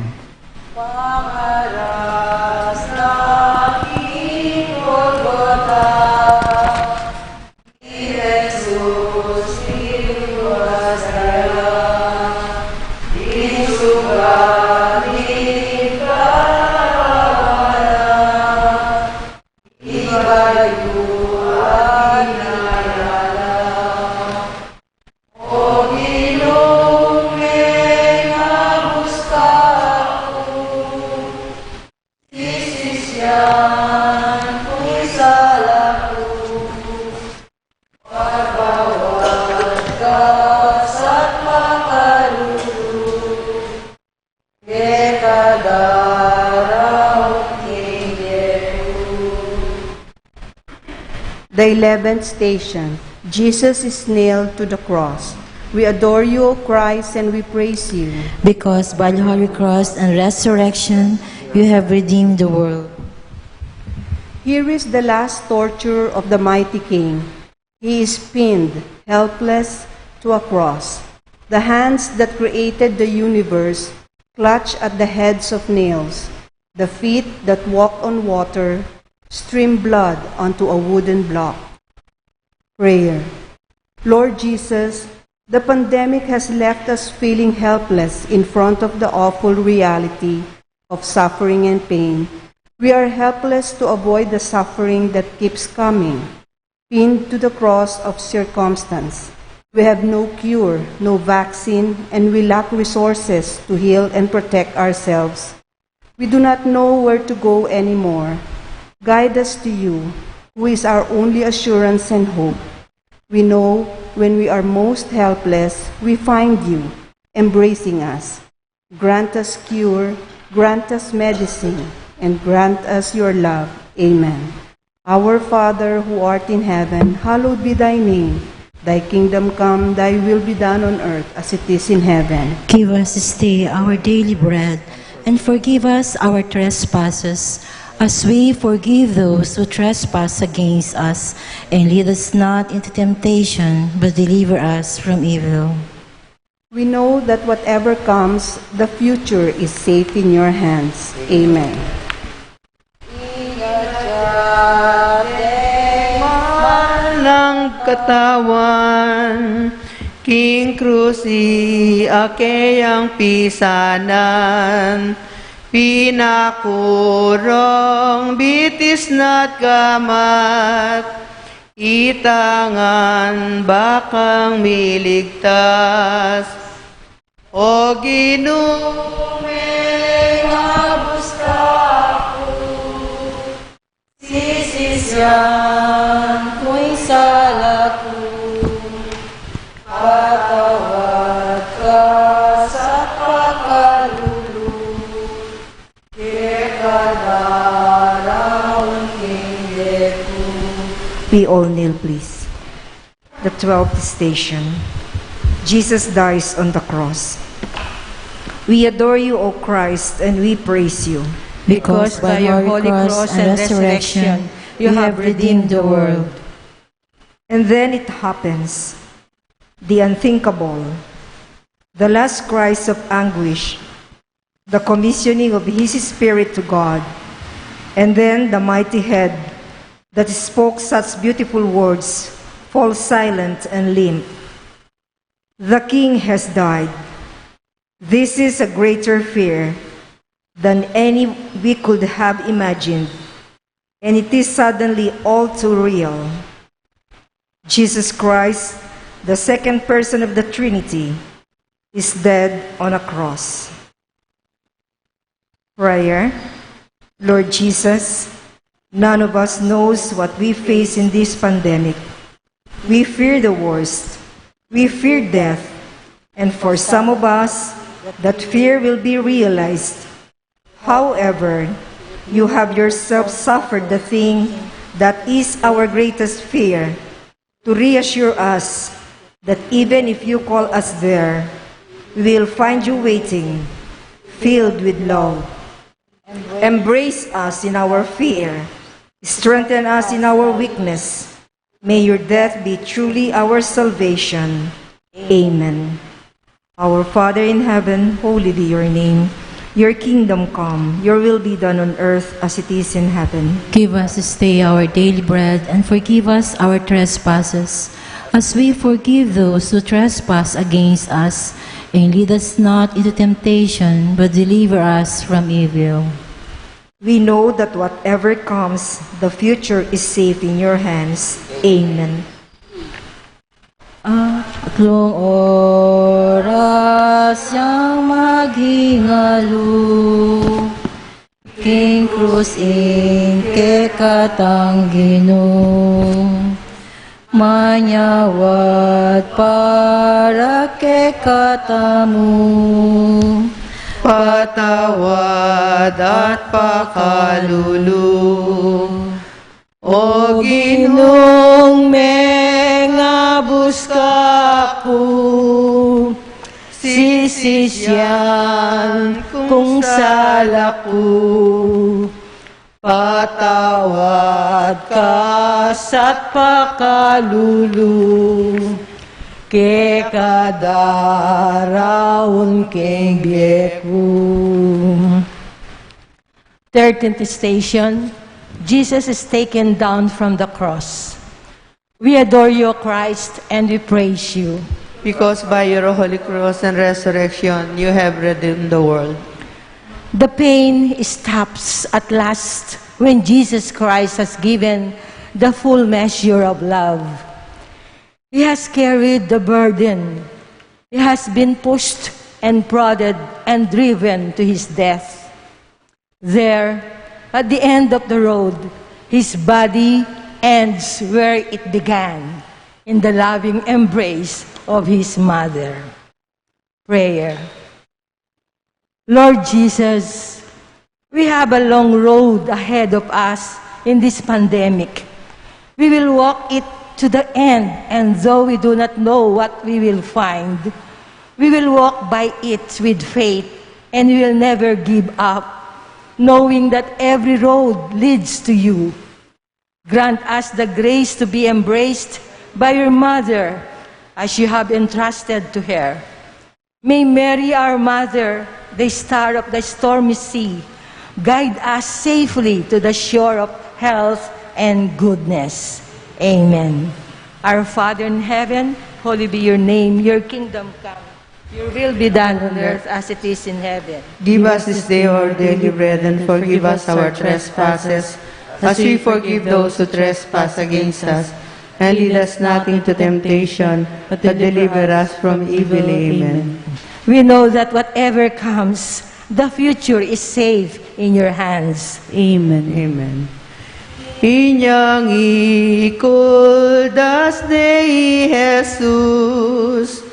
The 11th station. Jesus is nailed to the cross. We adore you, O Christ, and we praise you. Because by the holy cross and resurrection, you have redeemed the world. Here is the last torture of the mighty King. He is pinned, helpless, to a cross. The hands that created the universe clutch at the heads of nails. The feet that walk on water stream blood onto a wooden block. Prayer. Lord Jesus, The pandemic has left us feeling helpless in front of the awful reality of suffering and pain. We are helpless to avoid the suffering that keeps coming, pinned to the cross of circumstance. We have no cure, no vaccine, and we lack resources to heal and protect ourselves. We do not know where to go anymore. Guide us to you, who is our only assurance and hope. We know when we are most helpless, we find you, embracing us. Grant us cure, grant us medicine, and grant us your love. Amen. Our Father, who art in heaven, hallowed be thy name. Thy kingdom come, thy will be done on earth as it is in heaven. Give us this day our daily bread, and forgive us our trespasses, as we forgive those who trespass against us. And lead us not into temptation, but deliver us from evil. We know that whatever comes, the future is safe in your hands. Amen. Ng katawan, King Cruci, akeyang pisanan, pinakurong bitis na't gamat, itangan bakang miligtas, o Ginoong abus ka ako, sisisyan ko'y sala ko, patawad ka sa pagkalulong, kekadaraon hindi ko. We all kneel, please. The 12th station. Jesus dies on the cross. We adore you, O Christ, and we praise you. Because by your holy cross and resurrection, you have redeemed the world. And then it happens, the unthinkable, the last cries of anguish, the commissioning of his Spirit to God, and then the mighty head that spoke such beautiful words falls silent and limp. The King has died. This is a greater fear than any we could have imagined, and it is suddenly all too real. Jesus Christ, the second person of the Trinity, is dead on a cross. Prayer. Lord Jesus, none of us knows what we face in this pandemic. We fear the worst. We fear death. And for some of us, that fear will be realized. However, you have yourself suffered the thing that is our greatest fear, to reassure us that even if you call us there, we will find you waiting, filled with love. Embrace us in our fear. Strengthen us in our weakness. May your death be truly our salvation. Amen. Our Father in heaven, holy be your name. Your kingdom come, your will be done on earth as it is in heaven. Give us this day our daily bread, and forgive us our trespasses, as we forgive those who trespass against us. And lead us not into temptation, but deliver us from evil. We know that whatever comes, the future is safe in your hands. Amen. Tatlong oras siyang maghingalo, King Cruz in kekatang Ginoo. Manyawat para kekatamu, Patawad at pakalulong, O Ginoong mengabus ka ako, sisisyan kung sala ko, patawad ka sa't pakalulong, kekadaraon keng ko. 13th station, Jesus is taken down from the cross. We adore you, Christ, and we praise you. because by your holy cross and resurrection you have redeemed the world. The pain stops at last when Jesus Christ has given the full measure of love. He has carried the burden. He has been pushed and prodded and driven to his death. There, at the end of the road, his body ends where it began, in the loving embrace of his mother. Prayer. Lord Jesus, we have a long road ahead of us in this pandemic. We will walk it to the end, and though we do not know what we will find, we will walk by it with faith, and we will never give up, knowing that every road leads to you. Grant us the grace to be embraced by your mother as you have entrusted to her. May Mary, our mother, the star of the stormy sea, guide us safely to the shore of health and goodness. Amen. Our Father in heaven, holy be your name, your kingdom come. Your will be done on earth as it is in heaven. Give us this day our daily bread, and forgive us our trespasses, as we forgive those who trespass against us. And lead us not into temptation, but deliver us from evil. Amen. We know that whatever comes, the future is safe in your hands. Amen. Amen. Inyang ikuldas Dei Jesus,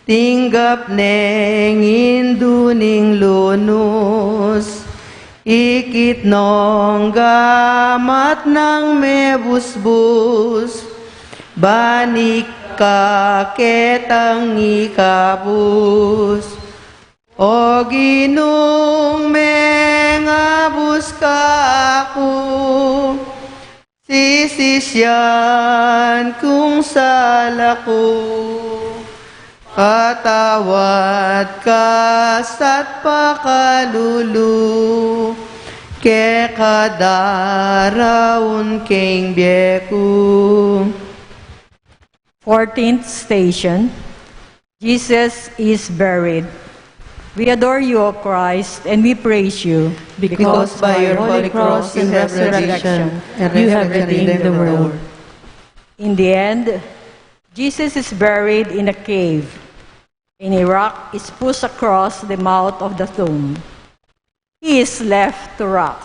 tinggap neng induning lunos, ikit nong gamat ng mebusbus, banik ka ketang ikabus, o ginong mengabus ka ako, sisisyan kung sala ko, katawad ka sa't pakalulu, ke kadaraon keng bieku. 14th station, Jesus is buried. We adore you, O Christ, and we praise you, Because by your holy cross and resurrection, you have redeemed the world. In the end, Jesus is buried in a cave, and a rock is pushed across the mouth of the tomb. He is left to rot.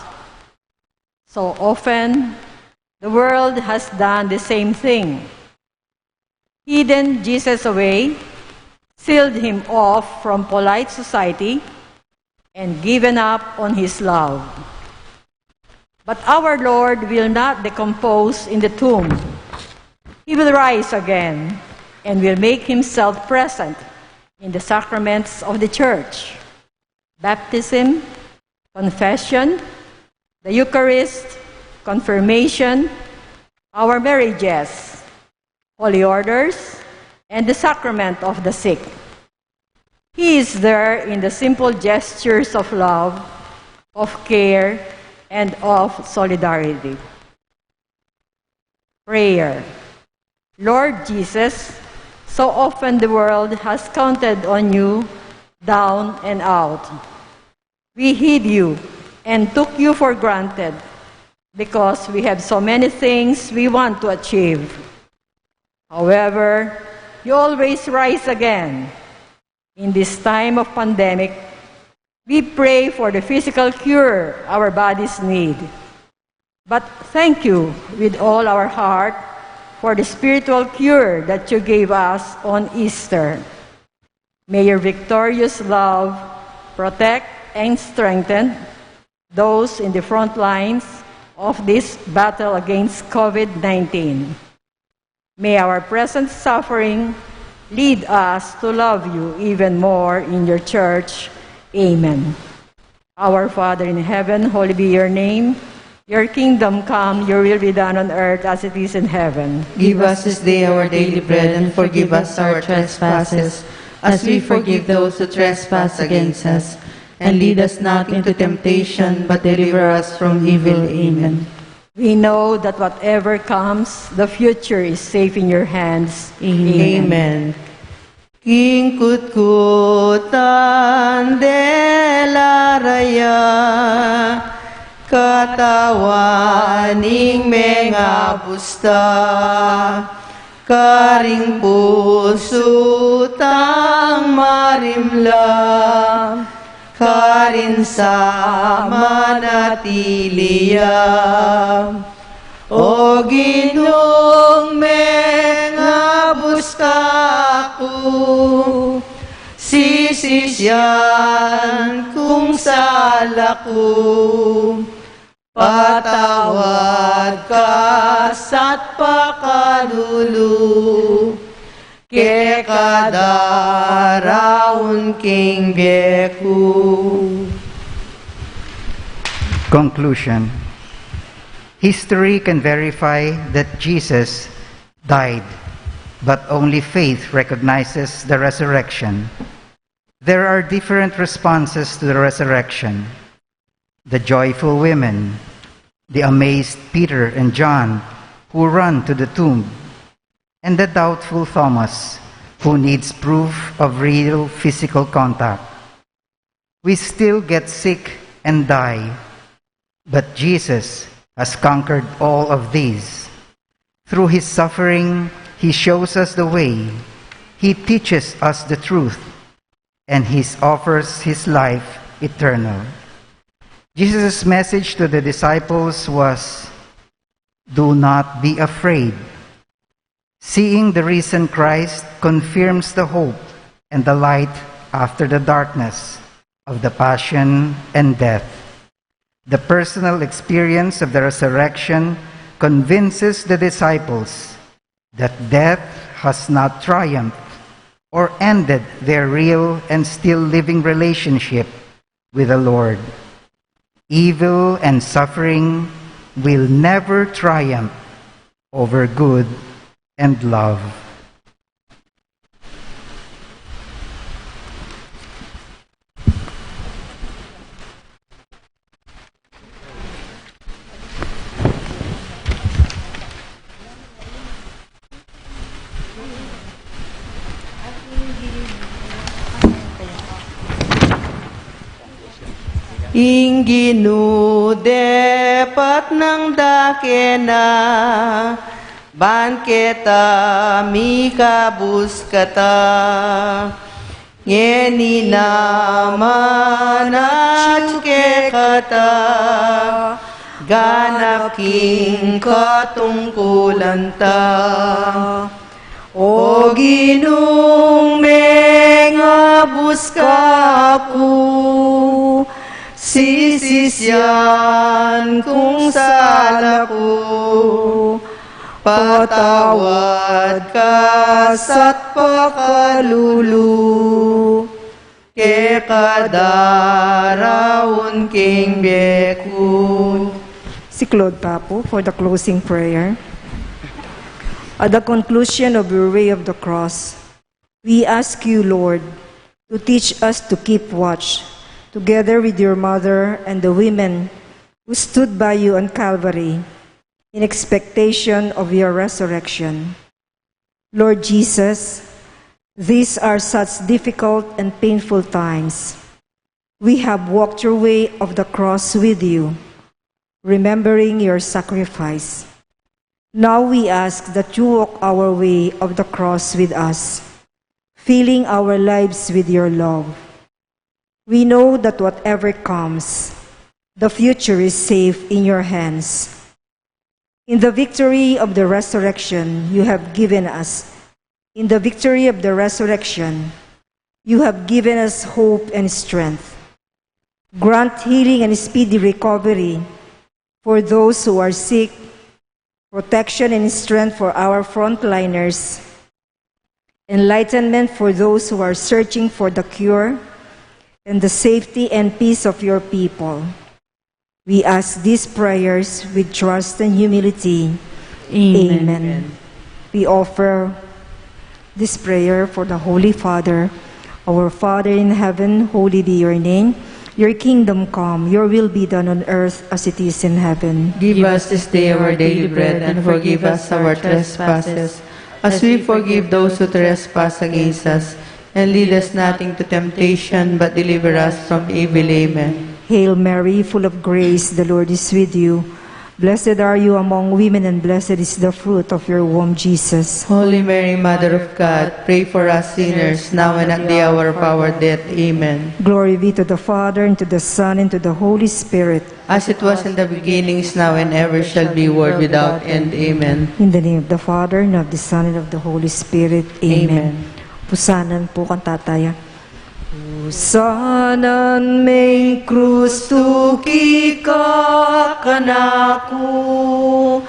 So often, the world has done the same thing. Hidden Jesus away, sealed him off from polite society, and given up on his love. But our Lord will not decompose in the tomb. He will rise again and will make himself present in the sacraments of the Church: baptism, confession, the Eucharist, confirmation, our marriages, holy orders, and the sacrament of the sick. He is there in the simple gestures of love, of care, and of solidarity. Prayer. Lord Jesus, so often the world has counted on you down and out. We hid you and took you for granted because we have so many things we want to achieve. However, you always rise again. In this time of pandemic, we pray for the physical cure our bodies need. But thank you with all our heart for the spiritual cure that you gave us on Easter. May your victorious love protect and strengthen those in the front lines of this battle against COVID-19. May our present suffering lead us to love you even more in your church. Amen. Our Father in heaven, holy be your name. Your kingdom come, your will be done on earth as it is in heaven. Give us this day our daily bread, and forgive us our trespasses, as we forgive those who trespass against us. And lead us not into temptation, but deliver us from evil. Amen. We know that whatever comes, the future is safe in your hands. Amen. King kutkutan delaraya, katawaning mga busta, karing puso tang marimla, karin sa manatiliya. O Ginong mga buska ko, sisisyan kung sala ko, patawad ka sa't pakalulu, ke kadaraon king beku. Conclusion. History can verify that Jesus died, but only faith recognizes the resurrection. There are different responses to the resurrection. The joyful women, the amazed Peter and John who run to the tomb, and the doubtful Thomas who needs proof of real physical contact. We still get sick and die, but Jesus has conquered all of these. Through his suffering, he shows us the way. He teaches us the truth, and he offers his life eternal. Jesus' message to the disciples was, "Do not be afraid." Seeing the risen Christ confirms the hope and the light after the darkness of the passion and death. The personal experience of the resurrection convinces the disciples that death has not triumphed or ended their real and still living relationship with the Lord. Evil and suffering will never triumph over good and love. Inginudepat ng dakena, banketa mikabuskata, ngeni namanach kata, ganap king katungkulanta. O Ginong mga buska ko, sisisyan kung sala ko, patawad ka sa't pakalulu, ke kadaraon king beku. Si Claude Papo for the closing prayer. At the conclusion of your way of the cross, we ask you, Lord, to teach us to keep watch, together with your mother and the women who stood by you on Calvary, in expectation of your resurrection. Lord Jesus, these are such difficult and painful times. We have walked your way of the cross with you, remembering your sacrifice. Now we ask that you walk our way of the cross with us, filling our lives with your love. We know that whatever comes, the future is safe in your hands. In the victory of the resurrection you have given us, in the victory of the resurrection, you have given us hope and strength. Grant healing and speedy recovery for those who are sick, protection and strength for our frontliners, enlightenment for those who are searching for the cure, and the safety and peace of your people. We ask these prayers with trust and humility. Amen. We offer this prayer for the Holy Father. Our Father in heaven, holy be your name. Your kingdom come, your will be done on earth as it is in heaven. Give us this day our daily bread, and forgive us our trespasses, as we forgive those who trespass against us. and lead us not into temptation, but deliver us from evil. Amen. Hail Mary, full of grace, the Lord is with you. Blessed are you among women, and blessed is the fruit of your womb, Jesus. Holy Mary, Mother of God, pray for us sinners, now and at the hour of our death. Amen. Glory be to the Father, and to the Son, and to the Holy Spirit. As it was in the beginning, is now, and ever shall be, world without end. Amen. In the name of the Father, and of the Son, and of the Holy Spirit. Amen. Pusanan po kanta tayo. Pusanan may krus tuki ka kanaku.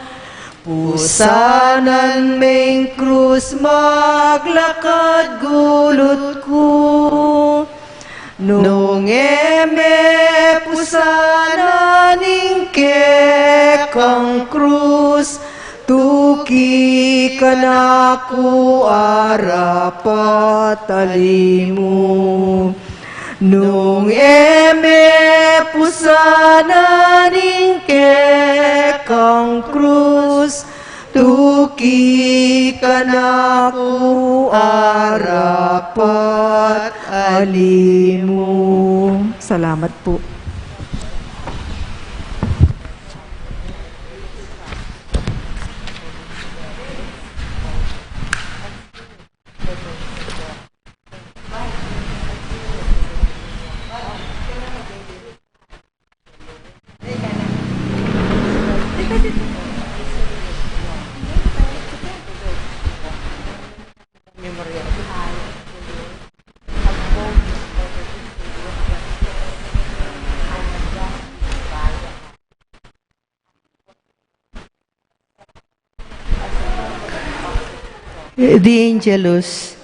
Pusanan may krus maglakad gulot ko. Nung eme pusanan ingke kang krus, tuki kanaku arapat alimu. Nung eme pusanan ingke kang krus, tuki kanaku arapat alimu. Salamat po. The Angelus,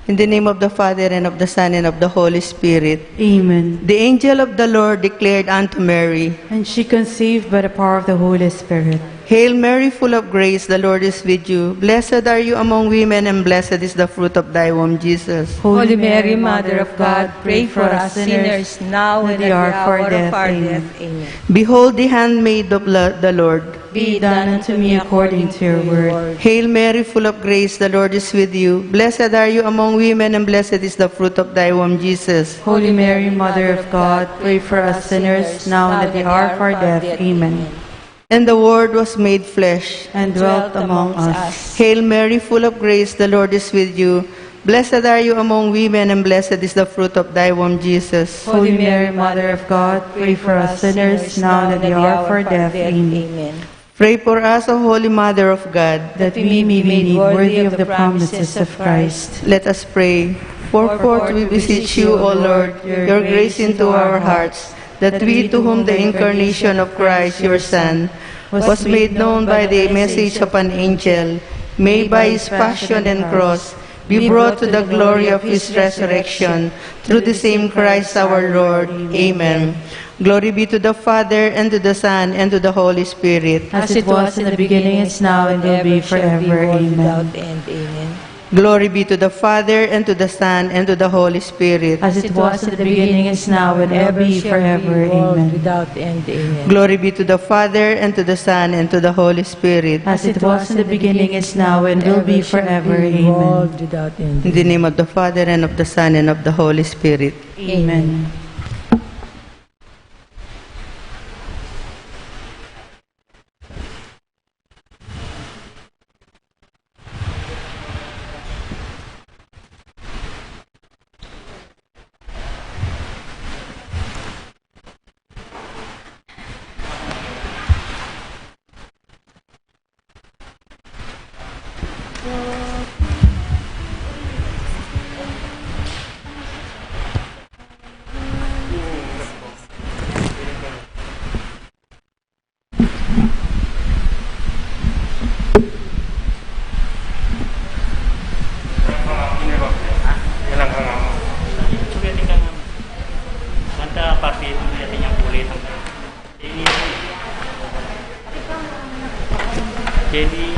in the name of the Father, and of the Son, and of the Holy Spirit. Amen. The angel of the Lord declared unto Mary, And she conceived by the power of the Holy Spirit. Hail Mary, full of grace, the Lord is with you. Blessed are you among women, and blessed is the fruit of thy womb, Jesus. Holy Mary, Mother of God, pray for us sinners now and at the hour of our death. Amen. Behold the handmaid of the Lord. Be done unto me according to your word. Hail Mary, full of grace, the Lord is with you. Blessed are you among women, and blessed is the fruit of thy womb, Jesus. Holy Mary, Mother of God, pray for us sinners now and at the hour of our death. Amen. And the Word was made flesh, And dwelt among us. Hail Mary, full of grace, the Lord is with you. Blessed are you among women, and blessed is the fruit of thy womb, Jesus. Holy Mary, Mother of God, pray for us sinners now and at the hour of our death. Amen. Pray for us, O Holy Mother of God. That we may be made worthy of the promises of Christ. Let us pray. Pour forth, we beseech you, O Lord, your grace into our hearts, that we, to whom the incarnation of Christ, your Son, was made known by the message of an angel, may by his passion and cross be brought to the glory of his resurrection, through the same Christ our Lord. Amen. Glory be to the Father, and to the Son, and to the Holy Spirit. As it was in the beginning, is now, and will be forever. Amen. Glory be to the Father, and to the Son, and to the Holy Spirit. As it was in the beginning, is now, and will be forever. Amen. Without end. Amen. Glory be to the Father, and to the Son, and to the Holy Spirit. As it was in the beginning, is now, and will be forever. Amen. Without end. In the name of the Father, and of the Son, and of the Holy Spirit. Amen. Jenny.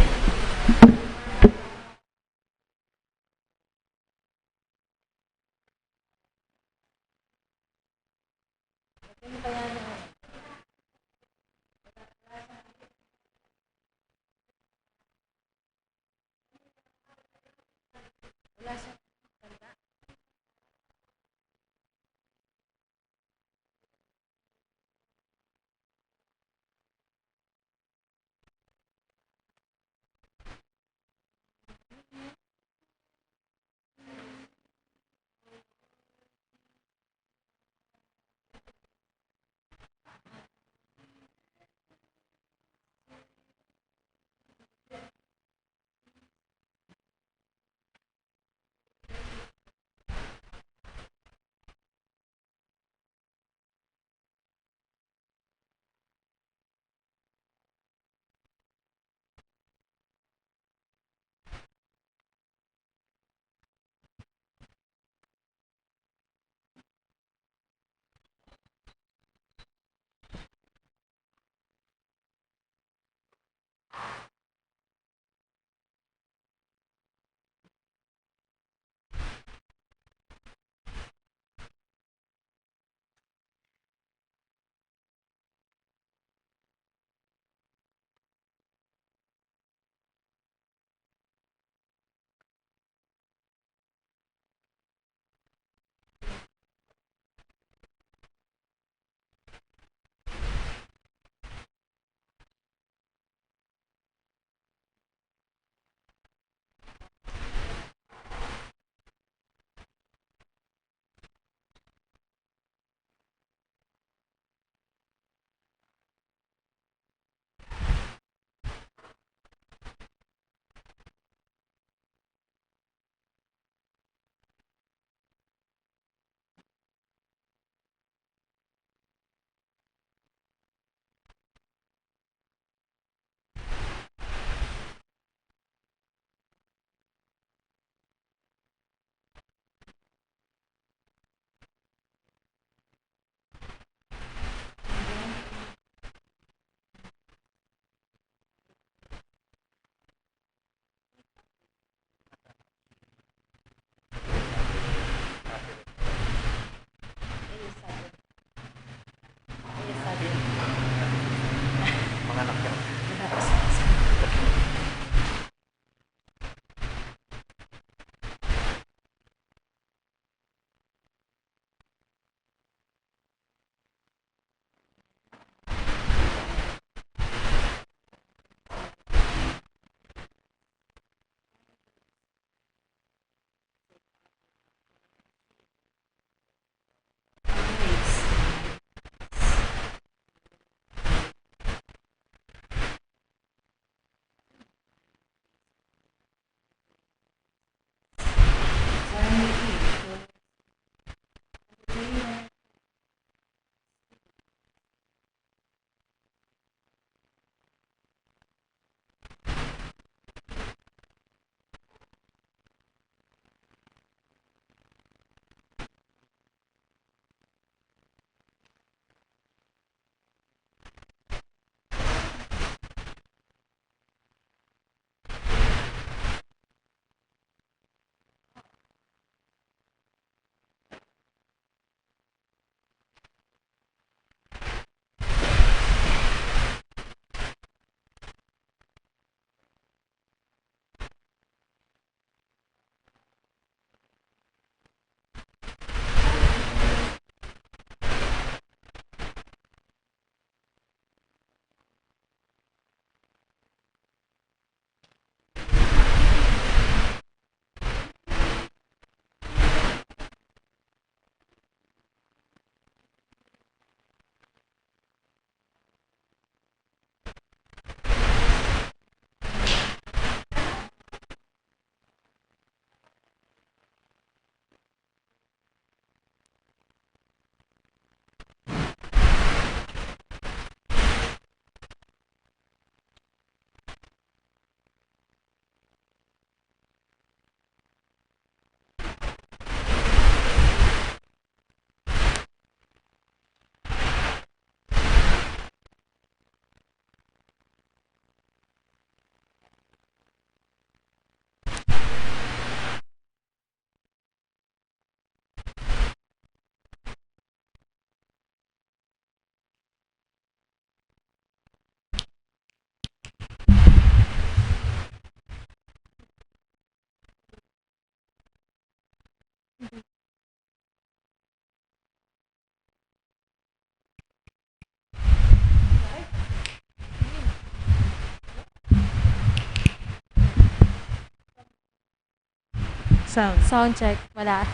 Sound check. Wala.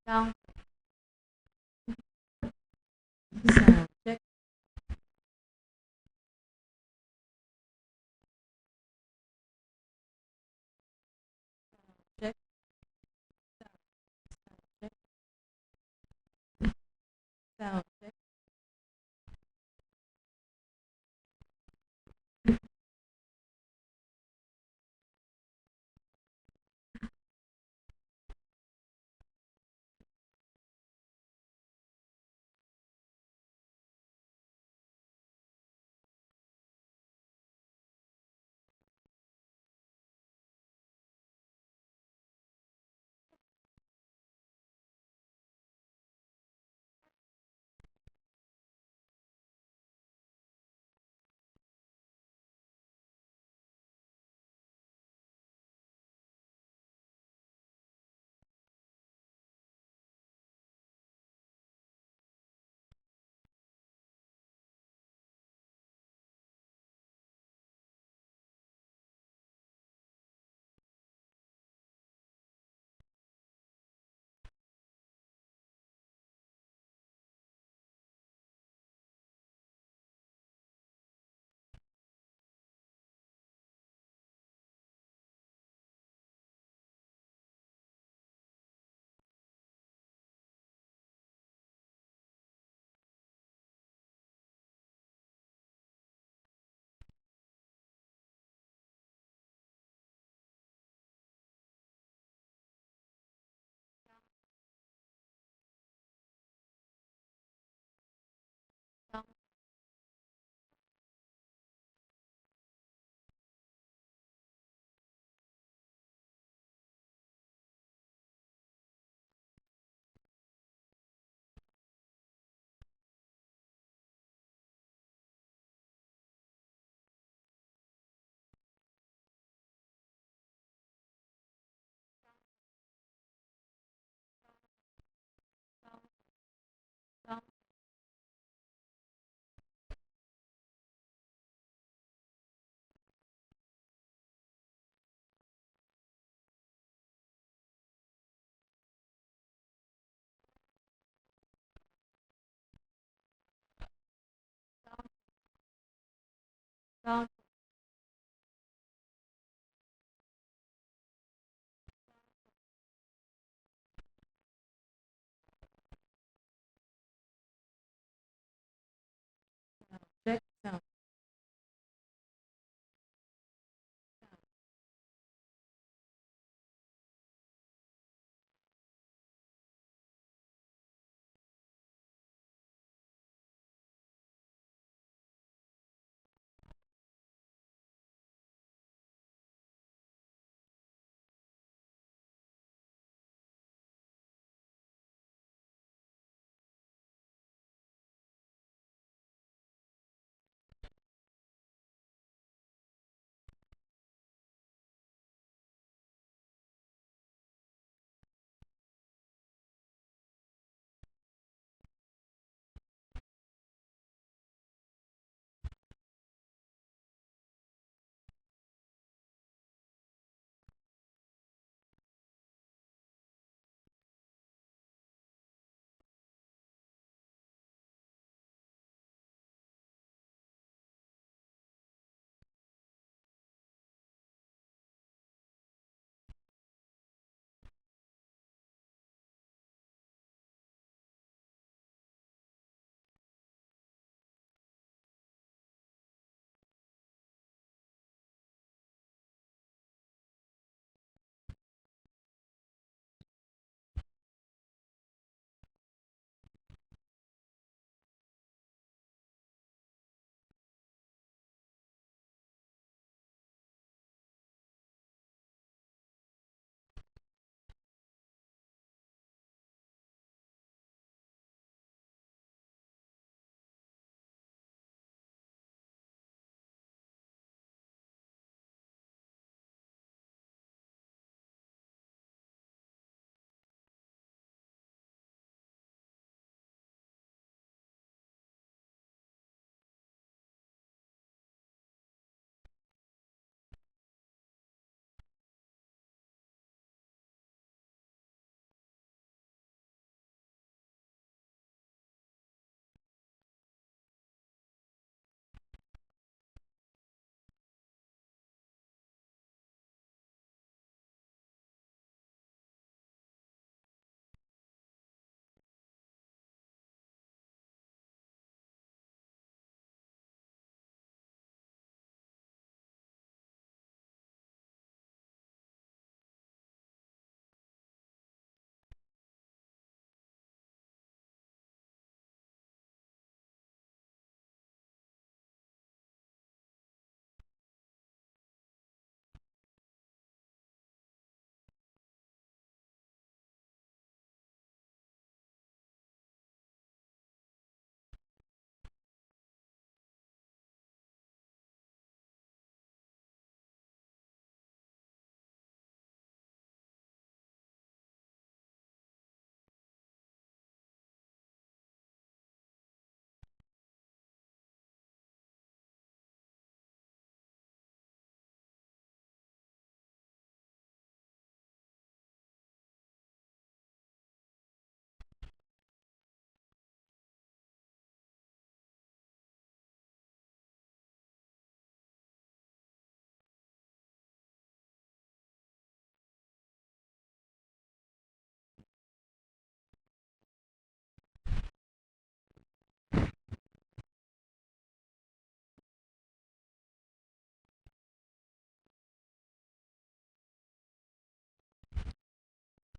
Sound check. Check. Check. Sound check.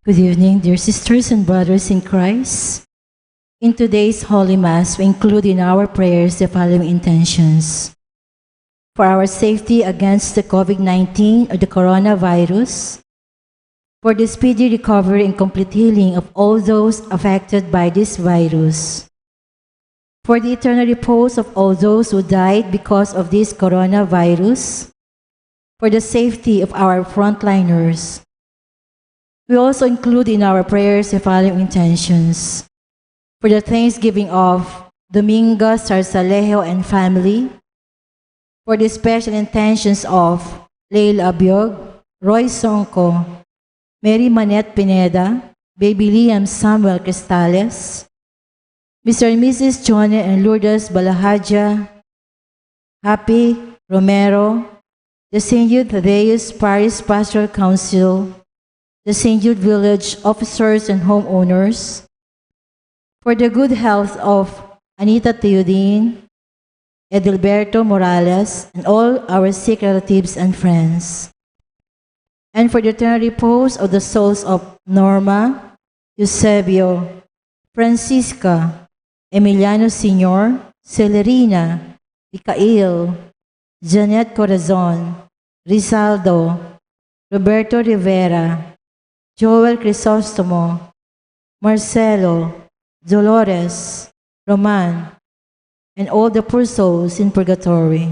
Good evening, dear sisters and brothers in Christ. In today's Holy Mass, we include in our prayers the following intentions. For our safety against the COVID-19 or the coronavirus, for the speedy recovery and complete healing of all those affected by this virus, for the eternal repose of all those who died because of this coronavirus, for the safety of our frontliners. We also include in our prayers the following intentions. For the thanksgiving of Domingo Sarsalejo and family, for the special intentions of Leila Abiog, Roy Sonko, Mary Manette Pineda, Baby Liam Samuel Cristales, Mr. and Mrs. John and Lourdes Balahadja, Happy Romero, the St. Jude Thaddeus Parish Pastoral Council, the St. Jude Village officers and homeowners, for the good health of Anita Teodine, Edilberto Morales, and all our sick relatives and friends, and for the eternal repose of the souls of Norma, Eusebio, Francisca, Emiliano Sr., Celerina, Mikael, Janet Corazon, Rizaldo, Roberto Rivera, Joel Crisostomo, Marcelo, Dolores, Roman, and all the poor souls in purgatory.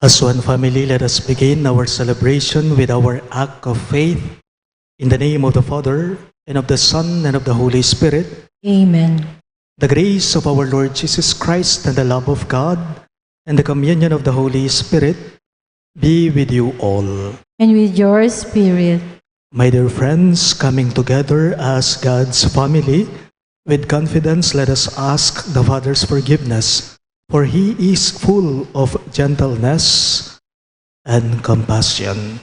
As one family, let us begin our celebration with our act of faith in the name of the Father, and of the Son, and of the Holy Spirit. Amen. The grace of our Lord Jesus Christ and the love of God and the communion of the Holy Spirit be with you all. And with your spirit. My dear friends, coming together as God's family, with confidence let us ask the Father's forgiveness, for He is full of gentleness and compassion.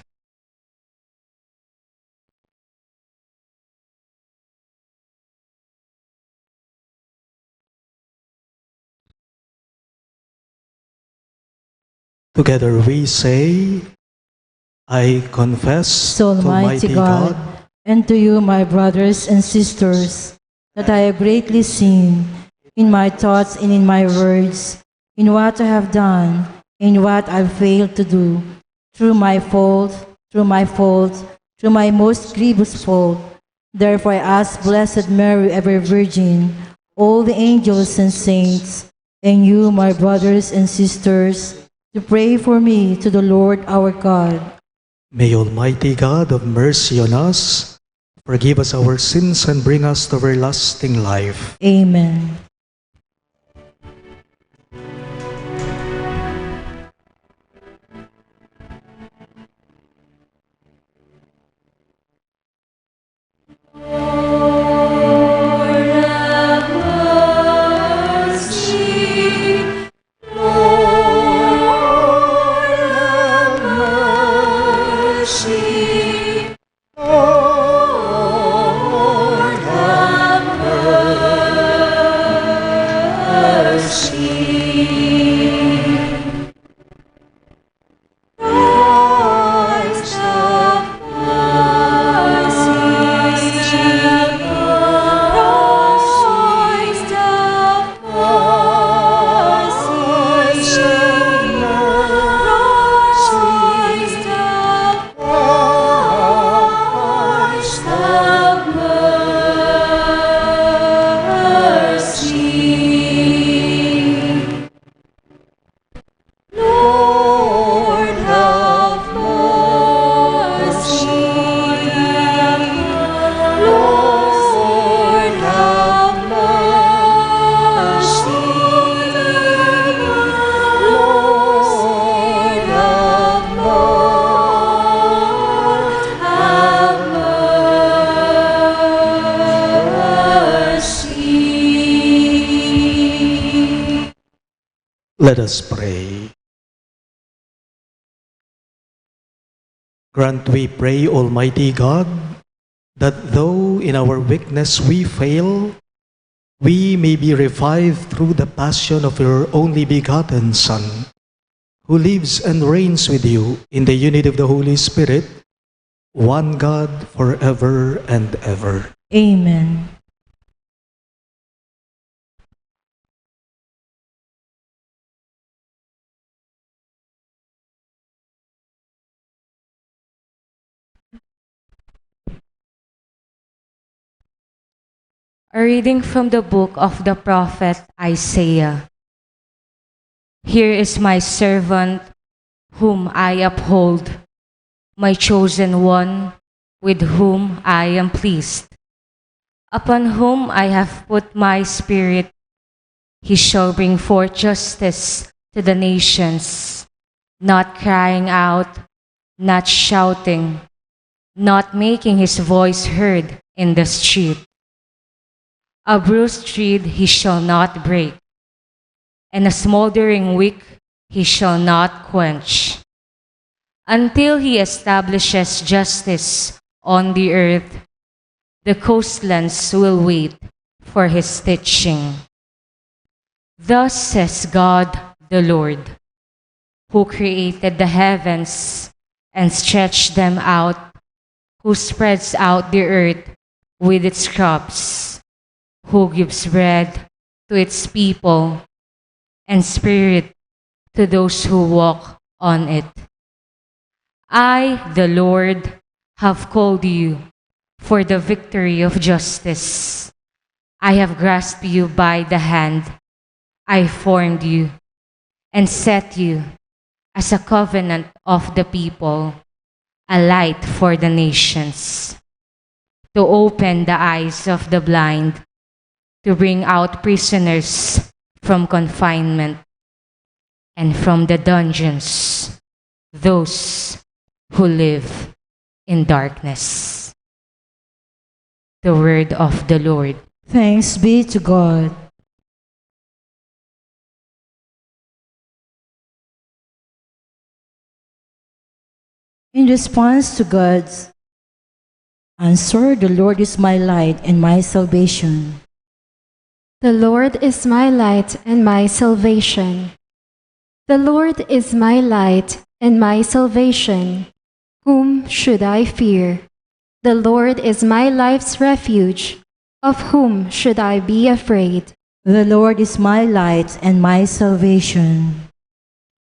Together we say, I confess So Almighty God, and to you, my brothers and sisters, that I have greatly sinned in my thoughts and in my words, in what I have done, in what I failed to do, through my fault, through my most grievous fault. Therefore I ask Blessed Mary, ever Virgin, all the angels and saints, and you, my brothers and sisters, to pray for me to the Lord our God. May Almighty God of mercy on us, forgive us our sins and bring us to everlasting life. Amen. Let us pray. Grant, we pray, Almighty God, that though in our weakness we fail, we may be revived through the passion of your only begotten Son, who lives and reigns with you in the unity of the Holy Spirit, one God, forever and ever. Amen. A reading from the book of the prophet Isaiah. Here is my servant whom I uphold, my chosen one with whom I am pleased, upon whom I have put my spirit. He shall bring forth justice to the nations, not crying out, not shouting, not making his voice heard in the street. A bruised reed he shall not break, and a smoldering wick he shall not quench, until he establishes justice on the earth. The coastlands will wait for his teaching. Thus says God the Lord, who created the heavens and stretched them out, who spreads out the earth with its crops, who gives bread to its people and spirit to those who walk on it. I, the Lord, have called you for the victory of justice. I have grasped you by the hand. I formed you and set you as a covenant of the people, a light for the nations, to open the eyes of the blind, to bring out prisoners from confinement, and from the dungeons, those who live in darkness. The word of the Lord. Thanks be to God. In response to God's answer, the Lord is my light and my salvation. The Lord is my light and my salvation. The Lord is my light and my salvation. Whom should I fear? The Lord is my life's refuge. Of whom should I be afraid? The Lord is my light and my salvation.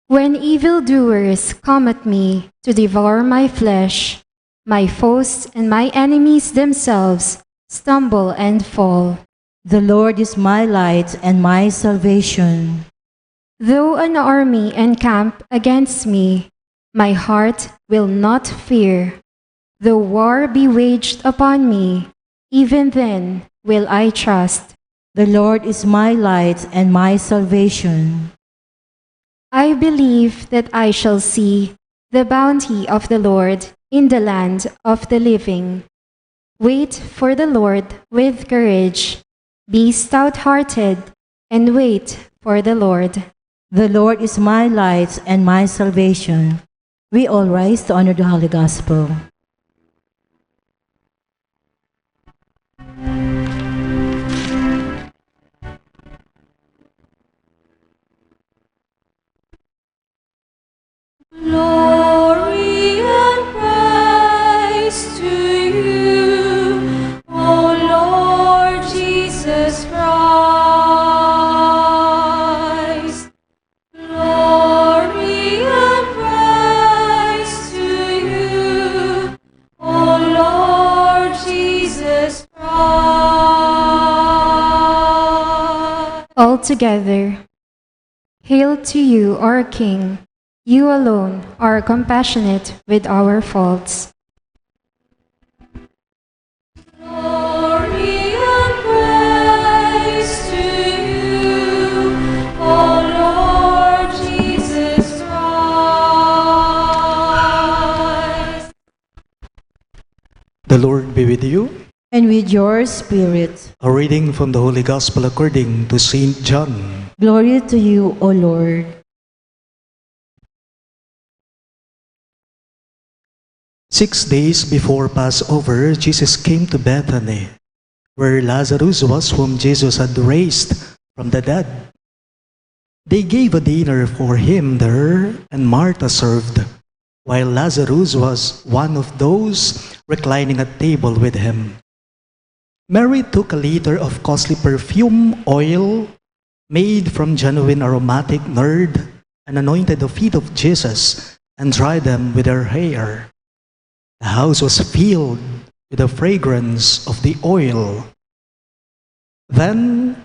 When evildoers come at me to devour my flesh, my foes and my enemies themselves stumble and fall. The Lord is my light and my salvation. Though an army encamp against me, my heart will not fear. Though war be waged upon me, even then will I trust. The Lord is my light and my salvation. I believe that I shall see the bounty of the Lord in the land of the living. Wait for the Lord with courage. Be stout-hearted and wait for the Lord. The Lord is my light and my salvation. We all rise to honor the Holy Gospel. Glory and praise to you, O Lord Jesus Christ. Glory and praise to you, O Lord Jesus Christ. All together, hail to you, our King. You alone are compassionate with our faults. Glory and praise to you, O Lord Jesus Christ. The Lord be with you. And with your spirit. A reading from the Holy Gospel according to St. John. Glory to you, O Lord. 6 days before Passover, Jesus came to Bethany, where Lazarus was, whom Jesus had raised from the dead. They gave a dinner for him there, and Martha served, while Lazarus was one of those reclining at table with him. Mary took a liter of costly perfume oil made from genuine aromatic nard and anointed the feet of Jesus and dried them with her hair. The house was filled with the fragrance of the oil. Then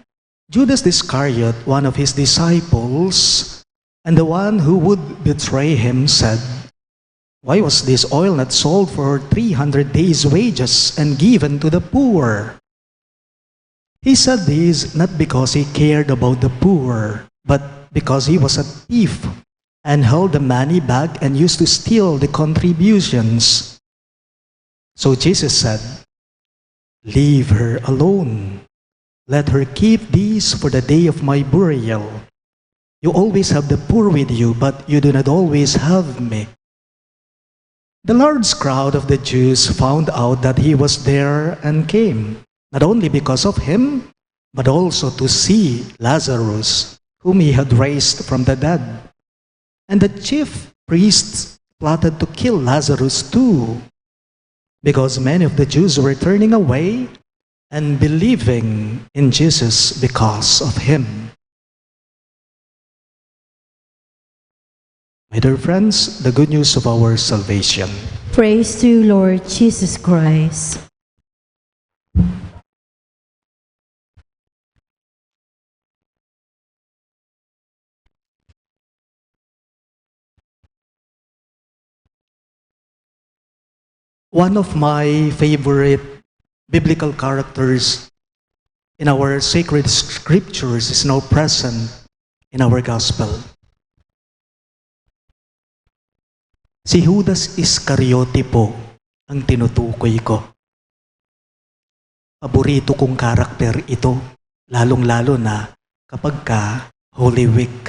Judas Iscariot, one of his disciples, and the one who would betray him, said, "Why was this oil not sold for 300 days' wages and given to the poor?" He said this not because he cared about the poor, but because he was a thief and held the money back and used to steal the contributions. So Jesus said, "Leave her alone. Let her keep these for the day of my burial. You always have the poor with you, but you do not always have me." The large crowd of the Jews found out that he was there and came, not only because of him, but also to see Lazarus, whom he had raised from the dead. And the chief priests plotted to kill Lazarus too, because many of the Jews were turning away and believing in Jesus because of him. My dear friends, the good news of our salvation. Praise to you, Lord Jesus Christ. One of my favorite biblical characters in our sacred scriptures is now present in our gospel. Si Judas Iscariote po ang tinutukoy ko. Paborito kong karakter ito, lalong-lalo na kapag ka Holy Week.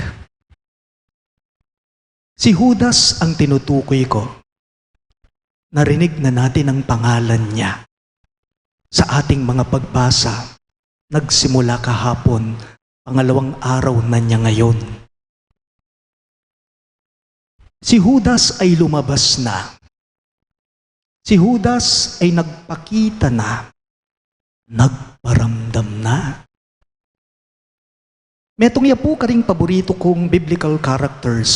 Si Judas ang tinutukoy ko. Narinig na natin ang pangalan niya sa ating mga pagbasa. Nagsimula kahapon, pangalawang araw na niya ngayon. Si Judas ay lumabas na. Si Judas ay nagpakita na. Nagparamdam na. Metong ya po karing paborito kong biblical characters,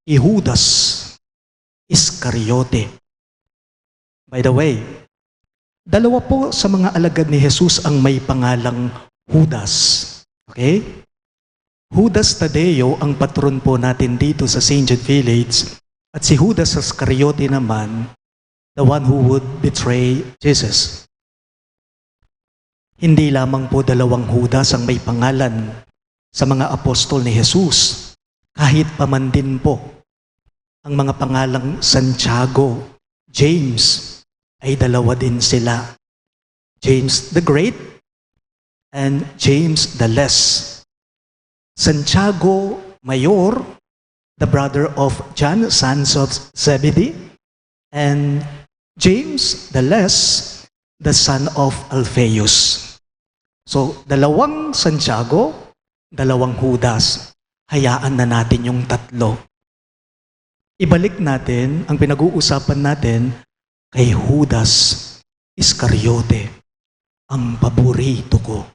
Judas Iscariote. By the way, dalawa po sa mga alagad ni Jesus ang may pangalang Judas. Okay? Judas Thaddeus ang patron po natin dito sa St. Jude Village, at si Judas Iscariote naman, the one who would betray Jesus. Hindi lamang po dalawang Judas ang may pangalan sa mga apostol ni Jesus, kahit pa man din po ang mga pangalang Santiago, James, ay dalawa din sila. James the Great and James the Less. Santiago Mayor, the brother of John, sons of Zebedee, and James the Less, the son of Alphaeus. So, dalawang Santiago, dalawang Judas. Hayaan na natin yung tatlo. Ibalik natin ang pinag-uusapan natin kay Judas Iscariote, ang paborito ko.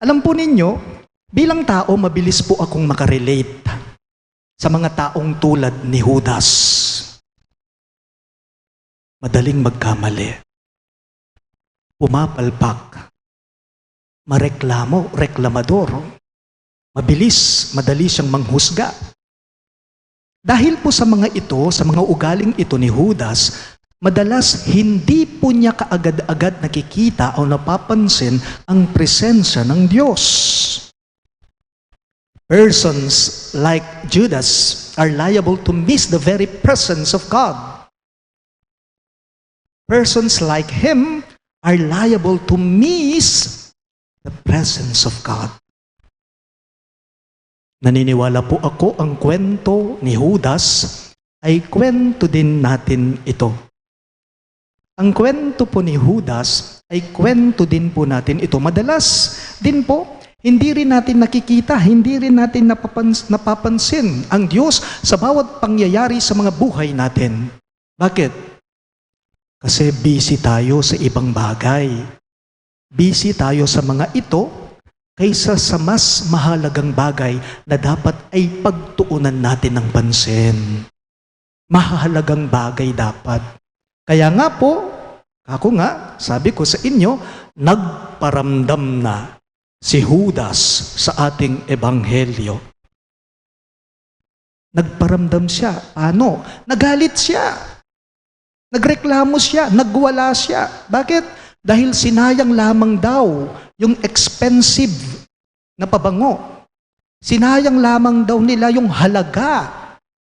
Alam po ninyo, bilang tao, mabilis po akong makarelate sa mga taong tulad ni Judas. Madaling magkamali. Pumapalpak. Mareklamo, reklamador. Madali siyang manghusga. Dahil po sa mga ito, sa mga ugaling ito ni Judas, madalas hindi po niya kaagad-agad nakikita o napapansin ang presensya ng Diyos. Persons like Judas are liable to miss the very presence of God. Persons like him are liable to miss the presence of God. Naniniwala po ako ang kwento ni Judas ay kwento din natin ito. Ang kwento po ni Judas ay kwento din po natin ito. Madalas din po, hindi rin natin nakikita, hindi rin natin napapansin ang Diyos sa bawat pangyayari sa mga buhay natin. Bakit? Kasi busy tayo sa ibang bagay. Busy tayo sa mga ito kaysa sa mas mahalagang bagay na dapat ay pagtuunan natin ng pansin. Mahalagang bagay dapat. Kaya nga po, ako nga, sabi ko sa inyo, nagparamdam na si Judas sa ating ebanghelyo. Nagparamdam siya. Paano? Nagalit siya. Nagreklamo siya. Nagwala siya. Bakit? Dahil sinayang lamang daw yung expensive na pabango. Sinayang lamang daw nila yung halaga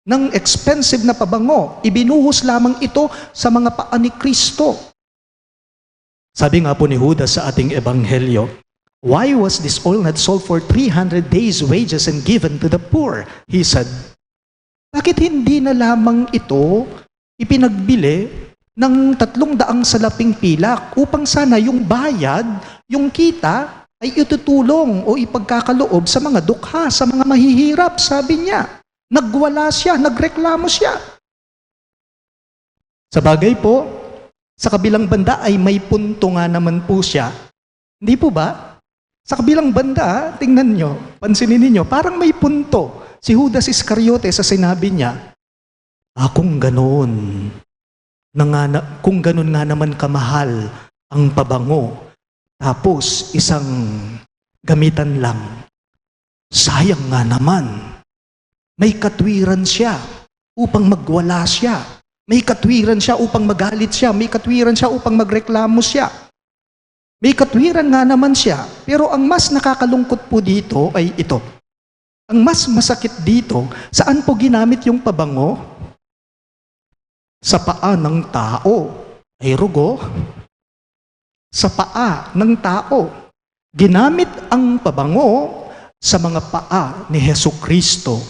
ng expensive na pabango. Ibinuhos lamang ito sa mga paa ni Kristo. Sabi nga po ni Judas sa ating ebanghelyo, "Why was this oil not sold for 300 days' wages and given to the poor?" He said, bakit hindi na lamang ito ipinagbili ng 300 salaping pilak upang sana yung bayad, yung kita, ay itutulong o ipagkakaloob sa mga dukha, sa mga mahihirap, sabi niya. Nagwala siya, nagreklamo siya. Sa bagay po, sa kabilang banda ay may punto nga naman po siya. Hindi po ba? Sa kabilang banda, tingnan nyo, pansinin ninyo, parang may punto. Si Judas Iscariote sa sinabi niya, kung ganoon, kung ganun nga naman kamahal ang pabango, tapos isang gamitan lang, sayang nga naman. May katwiran siya upang magwala siya. May katwiran siya upang magalit siya. May katwiran siya upang magreklamo siya. May katwiran nga naman siya. Pero ang mas nakakalungkot po dito ay ito. Ang mas masakit dito, saan po ginamit yung pabango? Sa paa ng tao. Ay rugo. Sa paa ng tao. Ginamit ang pabango sa mga paa ni Hesukristo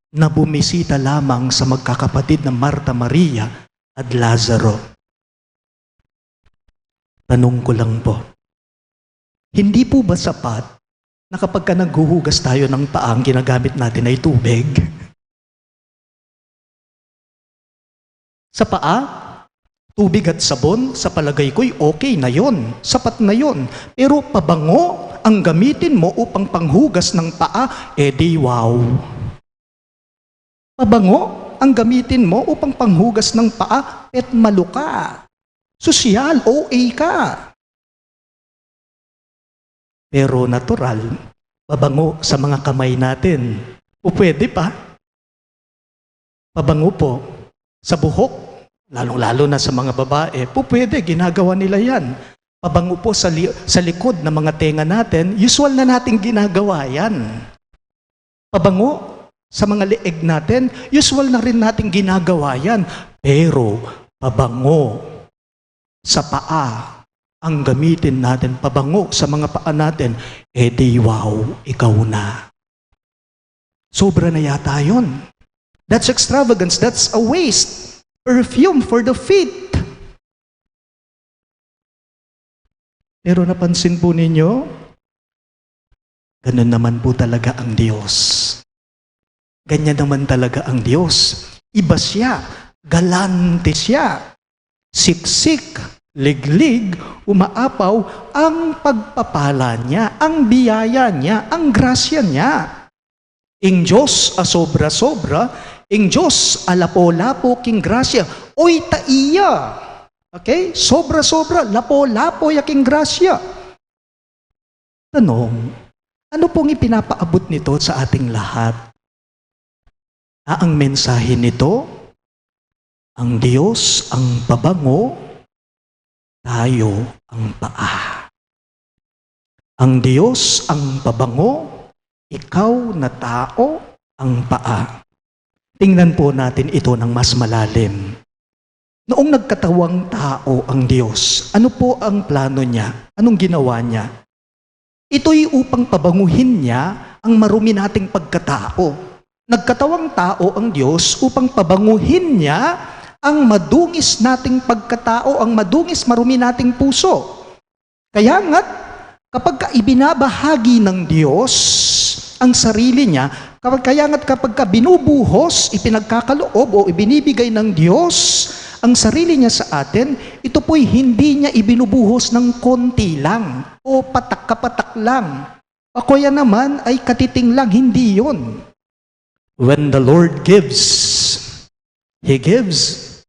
na bumisita lamang sa magkakapatid na Marta, Maria at Lazaro. Tanong ko lang po, hindi po ba sapat na kapag ka naghuhugas tayo ng paa, ang ginagamit natin ay tubig? Sa paa, tubig at sabon, sa palagay ko'y okay na yon, sapat na yon. Pero pabango ang gamitin mo upang panghugas ng paa, di wow. Pabango ang gamitin mo upang panghugas ng paa, maluka. Sosyal, OA ka. Pero natural, pabango sa mga kamay natin. O pwede pa. Pabango po sa buhok, lalong-lalo na sa mga babae, pwede, ginagawa nila yan. Pabango po sa likod ng mga tenga natin, usual na nating ginagawa yan. Pabango sa mga leeg natin, usual na rin nating ginagawa yan. Pero pabango sa paa ang gamitin natin, pabango sa mga paa natin, di wow, ikaw na. Sobra na yata yun. That's extravagance, that's a waste. Perfume for the feet. Pero napansin po ninyo, ganun naman po talaga ang Diyos. Ganyan naman talaga ang Diyos. Iba siya, galante siya, siksik, liglig, umaapaw ang pagpapala niya, ang biyaya niya, ang grasya niya. Ing Diyos a sobra-sobra, ing Diyos a lapo-lapo king grasya, oy taiya. Okay? Sobra-sobra, lapo-lapo yaking grasya. Tanong, ano pong ipinapaabot nito sa ating lahat? Ang mensahe nito, ang Diyos ang pabango, tayo ang paa. Ang Diyos ang pabango, ikaw na tao ang paa. Tingnan po natin ito ng mas malalim. Noong nagkatawang tao ang Diyos, ano po ang plano niya? Anong ginawa niya? Ito'y upang pabanguhin niya ang marumi nating pagkatao. Nagkatawang tao ang Diyos upang pabanguhin niya ang madungis nating pagkatao, ang madungis marumi nating puso. Kaya nga't kapag ibinabahagi ng Diyos ang sarili niya, kapag binubuhos, ipinagkakaloob o ibinibigay ng Diyos ang sarili niya sa atin, ito po'y hindi niya ibinubuhos ng konti lang o patak-kapatak lang. O kaya naman ay katiting lang, hindi yun. When the Lord gives, He gives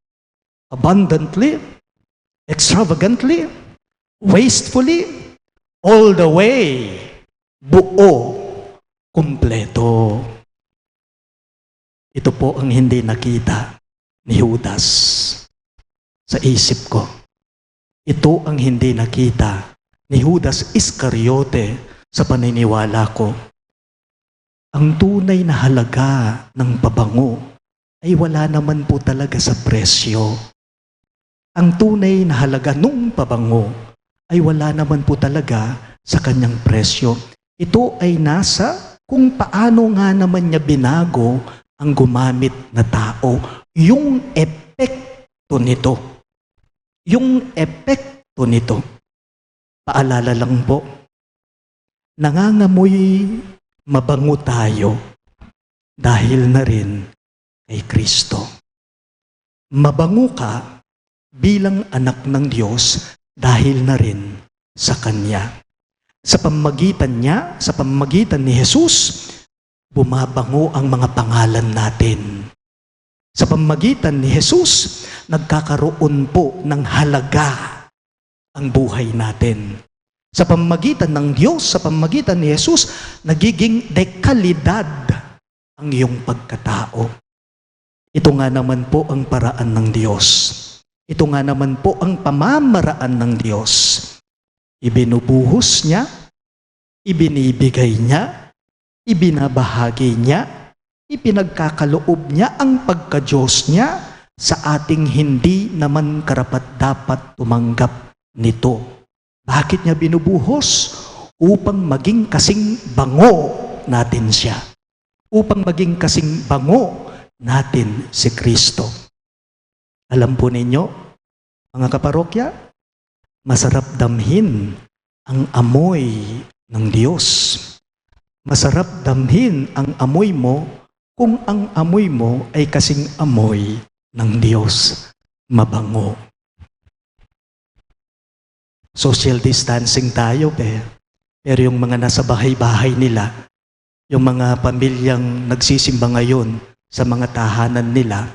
abundantly, extravagantly, wastefully, all the way, buo, kumpleto. Ito po ang hindi nakita ni Judas sa isip ko. Ito ang hindi nakita ni Judas Iscariote sa paniniwala ko. Ang tunay na halaga ng pabango ay wala naman po talaga sa presyo. Ang tunay na halaga nung pabango ay wala naman po talaga sa kanyang presyo. Ito ay nasa kung paano nga naman niya binago ang gumamit na tao. Yung epekto nito. Yung epekto nito. Paalala lang po, nangangamoy mabango tayo dahil na rin kay Kristo. Mabango ka bilang anak ng Diyos dahil na rin sa Kanya. Sa pamamagitan niya, sa pamamagitan ni Jesus, bumabango ang mga pangalan natin. Sa pamamagitan ni Jesus, nagkakaroon po ng halaga ang buhay natin. Sa pamamagitan ng Diyos, sa pamamagitan ni Jesus, nagiging dekalidad ang iyong pagkatao. Ito nga naman po ang paraan ng Diyos. Ito nga naman po ang pamamaraan ng Diyos. Ibinubuhos niya, ibinibigay niya, ibinabahagi niya, ipinagkakaloob niya ang pagka-Diyos niya sa ating hindi naman karapat-dapat tumanggap nito. Bakit niya binubuhos? Upang maging kasing bango natin siya. Upang maging kasing bango natin si Kristo. Alam po ninyo, mga kaparokya, masarap damhin ang amoy ng Diyos. Masarap damhin ang amoy mo kung ang amoy mo ay kasing amoy ng Diyos. Mabango. Social distancing tayo, pero yung mga nasa bahay-bahay nila, yung mga pamilyang nagsisimba ngayon sa mga tahanan nila,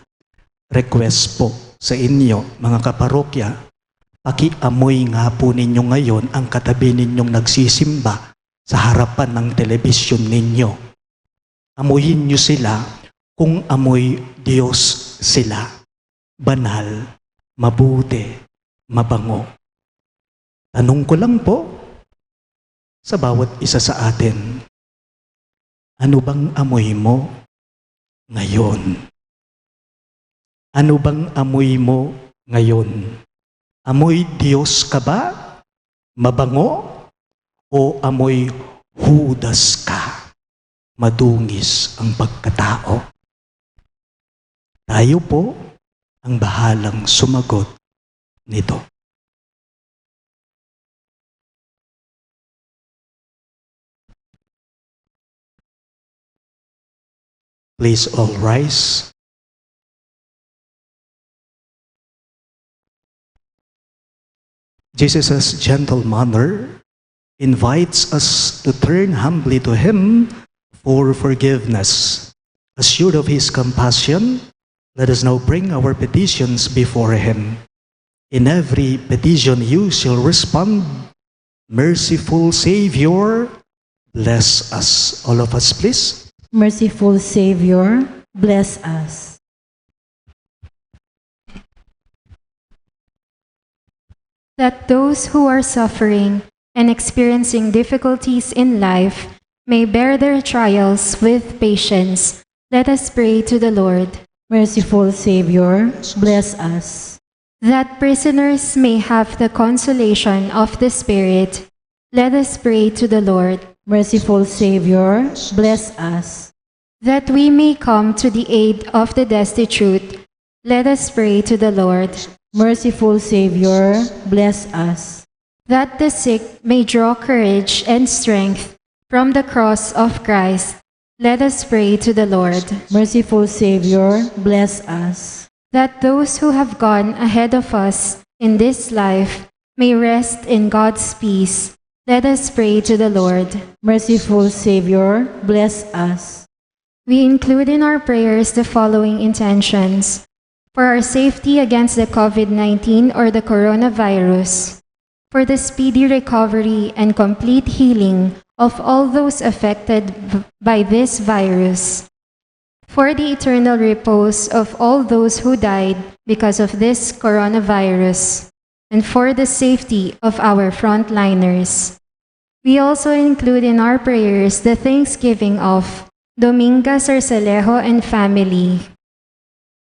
request po sa inyo, mga kaparokya, pakiamoy nga po ninyo ngayon ang katabi ninyong nagsisimba sa harapan ng telebisyon ninyo. Amuyin nyo sila kung amoy Diyos sila. Banal, mabuti, mabango. Tanong ko lang po sa bawat isa sa atin, ano bang amoy mo ngayon? Ano bang amoy mo ngayon? Amoy Diyos ka ba? Mabango? O amoy Judas ka? Madungis ang pagkatao? Tayo po ang bahalang sumagot nito. Please all rise. Jesus' gentle manner invites us to turn humbly to Him for forgiveness. Assured of His compassion, let us now bring our petitions before Him. In every petition you shall respond, Merciful Savior, bless us. All of us, please. Merciful Savior, bless us. That those who are suffering and experiencing difficulties in life may bear their trials with patience, let us pray to the Lord. Merciful Savior, bless us. That prisoners may have the consolation of the Spirit, let us pray to the Lord. Merciful Savior, bless us. That we may come to the aid of the destitute, let us pray to the Lord. Merciful Savior, bless us. That the sick may draw courage and strength from the cross of Christ, let us pray to the Lord. Merciful Savior, bless us. That those who have gone ahead of us in this life may rest in God's peace, let us pray to the Lord. Merciful Savior, bless us. We include in our prayers the following intentions: for our safety against the COVID-19 or the coronavirus, for the speedy recovery and complete healing of all those affected by this virus, for the eternal repose of all those who died because of this coronavirus, and for the safety of our frontliners. We also include in our prayers the thanksgiving of Dominga Sarcelejo and family.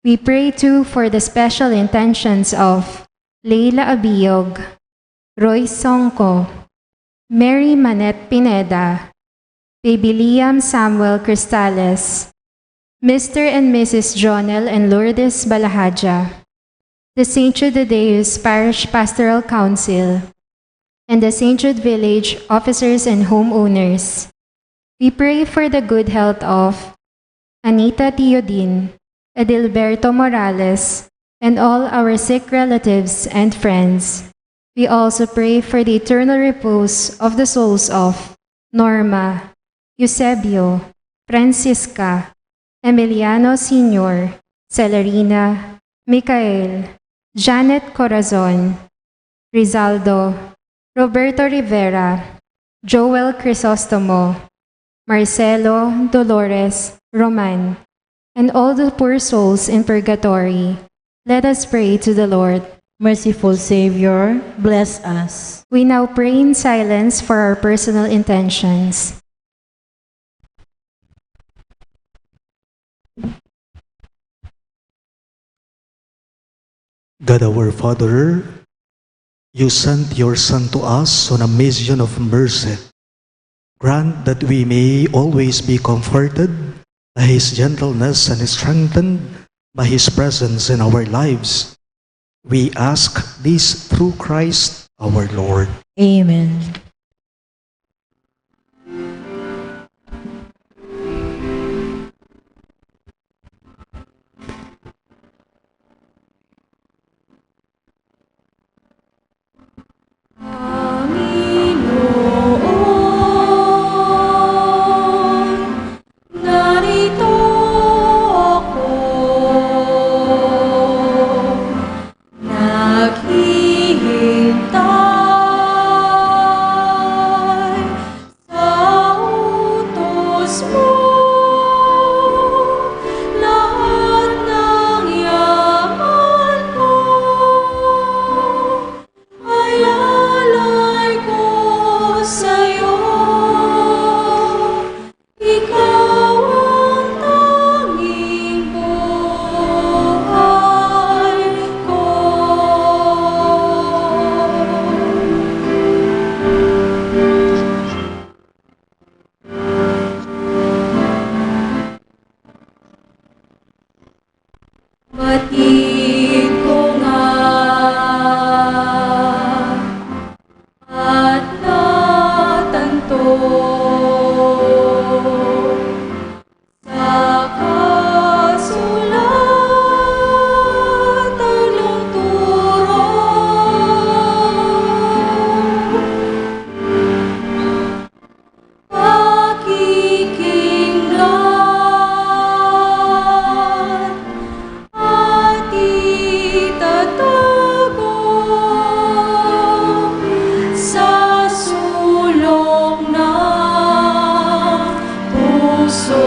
We pray too for the special intentions of Leila Abiyog, Roy Songko, Mary Manette Pineda, Baby Liam Samuel Cristales, Mr. and Mrs. Jonel and Lourdes Balahadja, the St. Jude Thaddeus Parish Pastoral Council, and the St. Jude Village officers and homeowners. We pray for the good health of Anita Teodin, Edilberto Morales, and all our sick relatives and friends. We also pray for the eternal repose of the souls of Norma, Eusebio, Francisca, Emiliano Sr., Celerina, Micael, Janet Corazon, Rizaldo, Roberto Rivera, Joel Crisostomo, Marcelo, Dolores, Roman, and all the poor souls in purgatory. Let us pray to the Lord. Merciful Savior, bless us. We now pray in silence for our personal intentions. God our Father, you sent your Son to us on a mission of mercy. Grant that we may always be comforted by His gentleness and strengthened by His presence in our lives. We ask this through Christ our Lord. Amen. Narito ako, naghihintay sa utos mo. Lahat ng yaman ko ay alay ko sa'yo. Ikaw ang tanging buhay ko. Batid ko nga at natanto sa kasulatan ng turo. Pakikinggan at itatago sa sulong ng puso.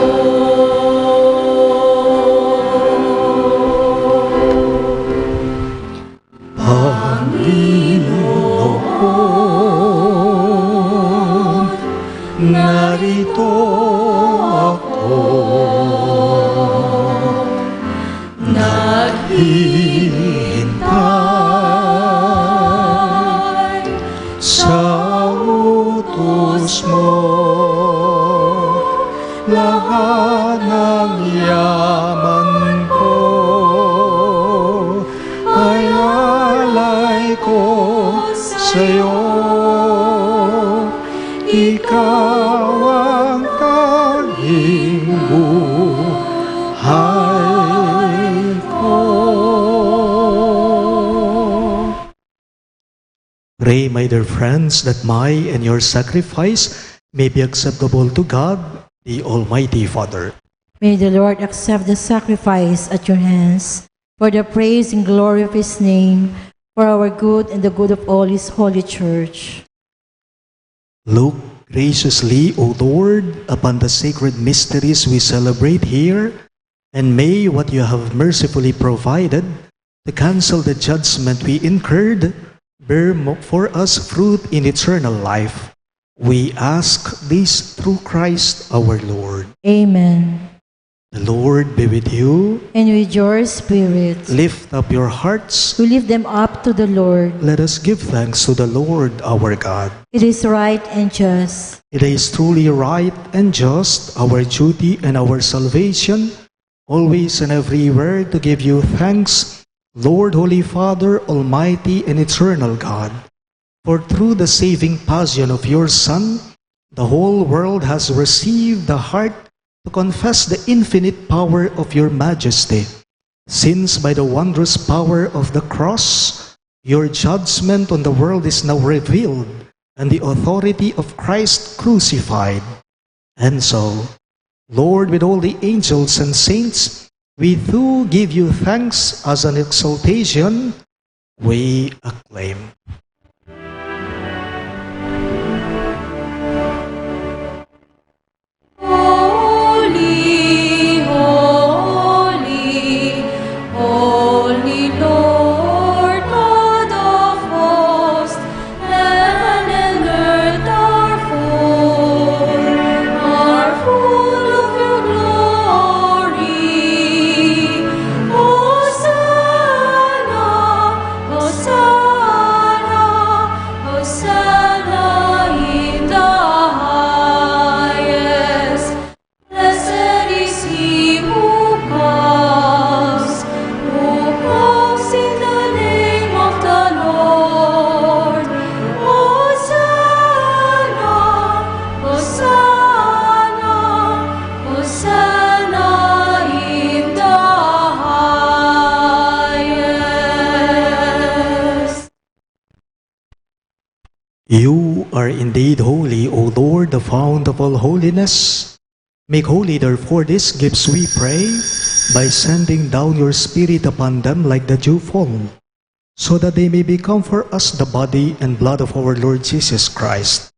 Panginoon, narito ako. Naghihintay sa utos mo. Lahat ng yaman ko ay alay ko sa'yo. Ikaw ang tanging buhay ko. Pray, my dear friends, that my and your sacrifice may be acceptable to God, the Almighty Father. May the Lord accept the sacrifice at your hands for the praise and glory of His name, for our good and the good of all His holy church. Look graciously, O Lord, upon the sacred mysteries we celebrate here, and may what you have mercifully provided to cancel the judgment we incurred bear for us fruit in eternal life. We ask this through Christ our Lord. Amen. The Lord be with you. And with your spirit, Lift up your hearts. we lift them up to the Lord. Let us give thanks to the Lord our God. It is right and just. It is truly right and just, our duty and our salvation, always and everywhere to give you thanks, Lord, Holy Father, Almighty and Eternal God. For through the saving passion of your Son, the whole world has received the heart to confess the infinite power of your majesty. Since by the wondrous power of the cross, your judgment on the world is now revealed, and the authority of Christ crucified. And so, Lord, with all the angels and saints, we do give you thanks as an exaltation. We acclaim. Holy, holy. Lord God of hosts, heaven and earth are full of your glory. Hosanna, Hosanna, Hosanna in the highest. Blessed is he who comes in the name of the Lord. Hosanna, Hosanna, Hosanna in the highest. You are indeed holy, O Lord, the fount of all holiness. Make holy, therefore, these gifts, we pray, by sending down your Spirit upon them like the dewfall, so that they may become for us the body and blood of our Lord Jesus Christ.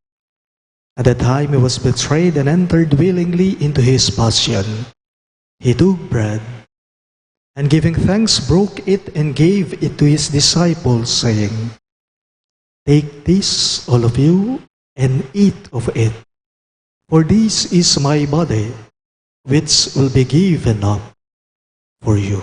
At the time he was betrayed and entered willingly into his passion, he took bread, and giving thanks, broke it and gave it to his disciples, saying, "Take this, all of you, and eat of it. For this is my body, which will be given up for you."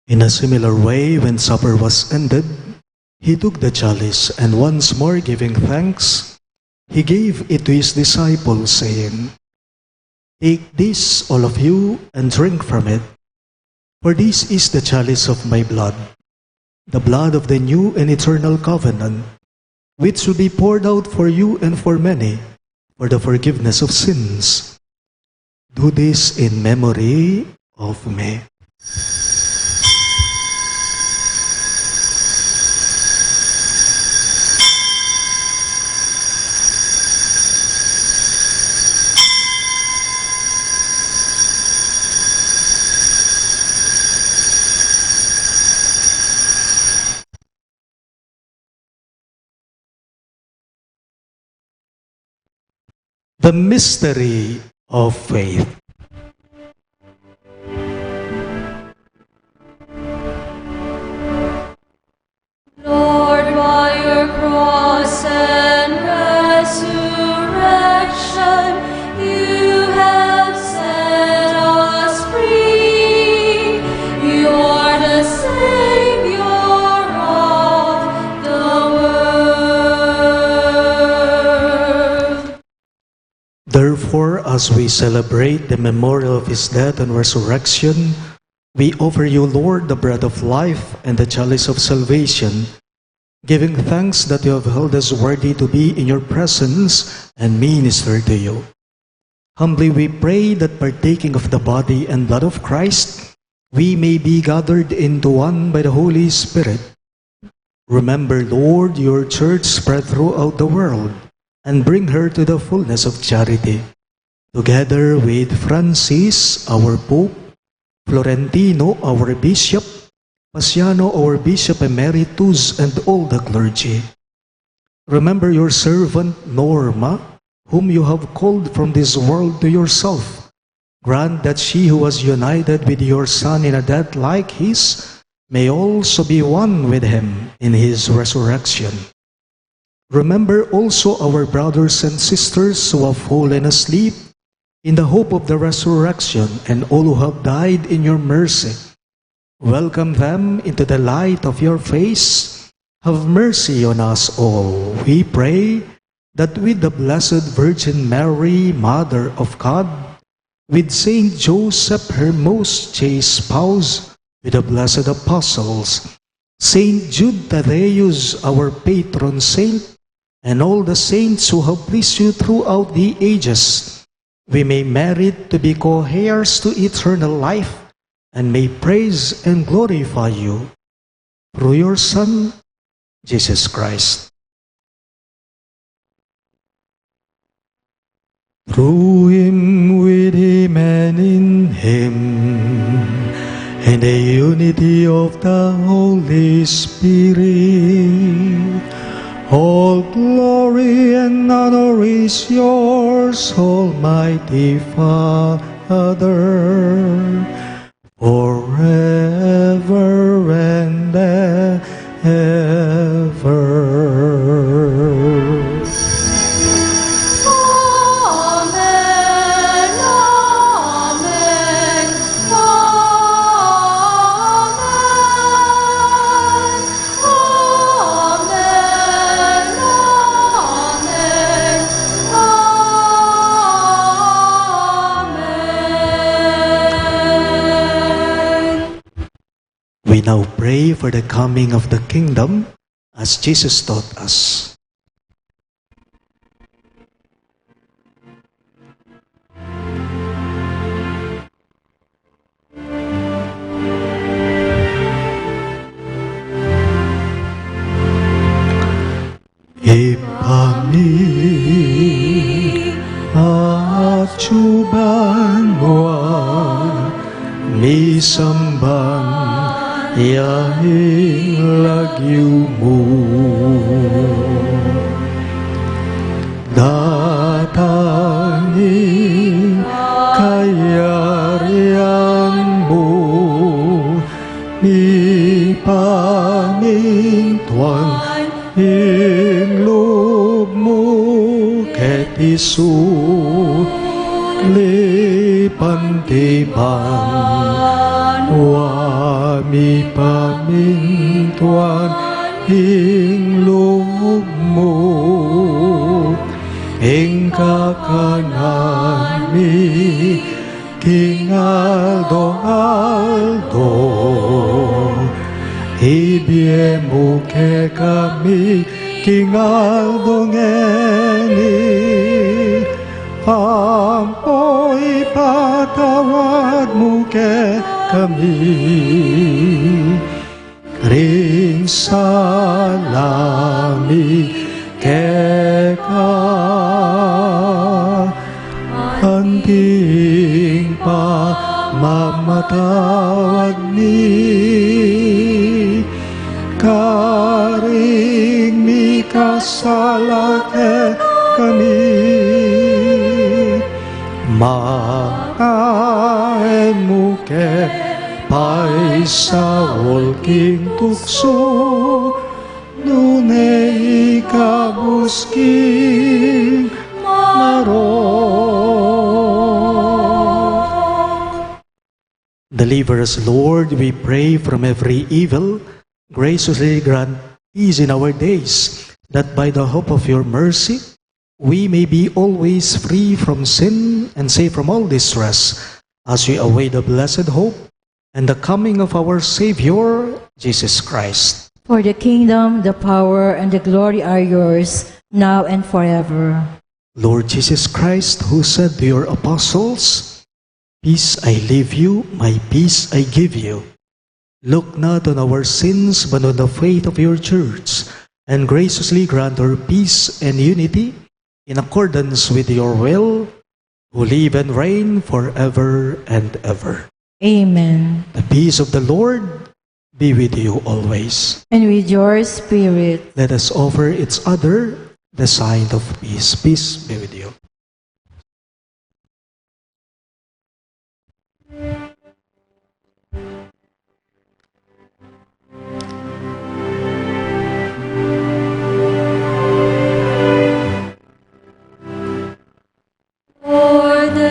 In a similar way, when supper was ended, he took the chalice, and once more giving thanks, he gave it to his disciples, saying, "Take this, all of you, and drink from it, for this is the chalice of my blood, the blood of the new and eternal covenant, which will be poured out for you and for many, for the forgiveness of sins. Do this in memory of me." The mystery of faith. Lord, by your cross and resurrection, you have set us free. You are the Savior of the world. Therefore, as we celebrate the memorial of his death and resurrection, we offer you, Lord, the bread of life and the chalice of salvation, giving thanks that you have held us worthy to be in your presence and minister to you. Humbly we pray that partaking of the body and blood of Christ, we may be gathered into one by the Holy Spirit. Remember, Lord, your church spread throughout the world, and bring her to the fullness of charity, together with Francis, our Pope, Florentino, our Bishop, Pasiano, our Bishop Emeritus, and all the clergy. Remember your servant Norma, whom you have called from this world to yourself. Grant that she who was united with your Son in a death like his may also be one with him in his resurrection. Remember also our brothers and sisters who have fallen asleep in the hope of the resurrection, and all who have died in your mercy. Welcome them into the light of your face. Have mercy on us all. We pray that with the Blessed Virgin Mary, Mother of God, with Saint Joseph, her most chaste spouse, with the blessed apostles, Saint Jude Thaddeus, our patron saint, and all the saints who have pleased you throughout the ages, we may merit to be co-heirs to eternal life, and may praise and glorify you. Through your Son, Jesus Christ. Through him, with him, and in him, in the unity of the Holy Spirit, all glory and honor is yours, Almighty Father, forever and ever. Amen, amen, amen, amen, amen. We now pray for the coming of the kingdom as Jesus taught us. Ipami acuban misamban yahing lagyumu datangin kayarianmu ipamintuan inlubmu ket isu lipantiban wami pamintuan inlubmu ing kakanami king aldo ibiemu ke kami king aldo ngeni ampoy patawad mo ke kami ring salami ke ka anting pa mamatawad ni karing mi kasalake kami maaemu ke paisawol king tukso nunay kabusking maro. Deliver us, Lord, we pray, from every evil. Graciously grant peace in our days, that by the hope of your mercy, we may be always free from sin and safe from all distress, as we await the blessed hope and the coming of our Savior, Jesus Christ. For the kingdom, the power, and the glory are yours, now and forever. Lord Jesus Christ, who said to your apostles, "Peace I leave you, my peace I give you," look not on our sins, but on the faith of your church, and graciously grant her peace and unity in accordance with your will, who live and reign forever and ever. Amen. The peace of the Lord be with you always. And with your spirit. Let us offer each other the sign of peace. Peace be with you.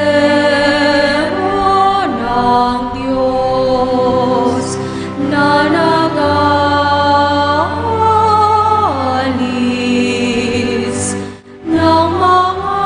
Cordero ng Diyos na nag-aalis ng mga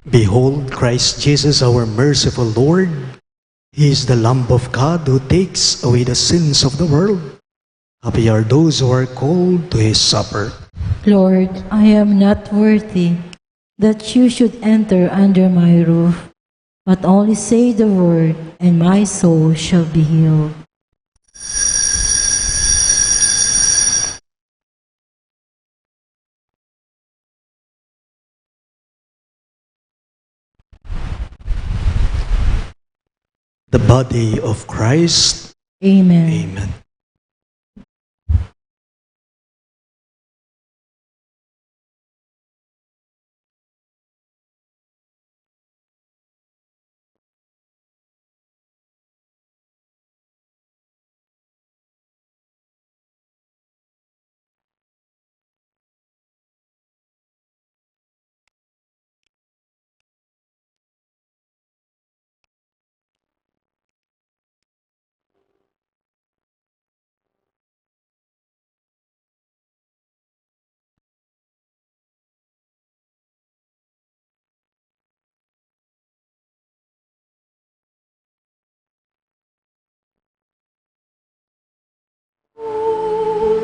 Behold Christ Jesus, our merciful Lord. He is the Lamb of God who takes away the sins of the world. Happy are those who are called to his supper. Lord, I am not worthy that you should enter under my roof, but only say the word, and my soul shall be healed. The body of Christ. Amen. Amen.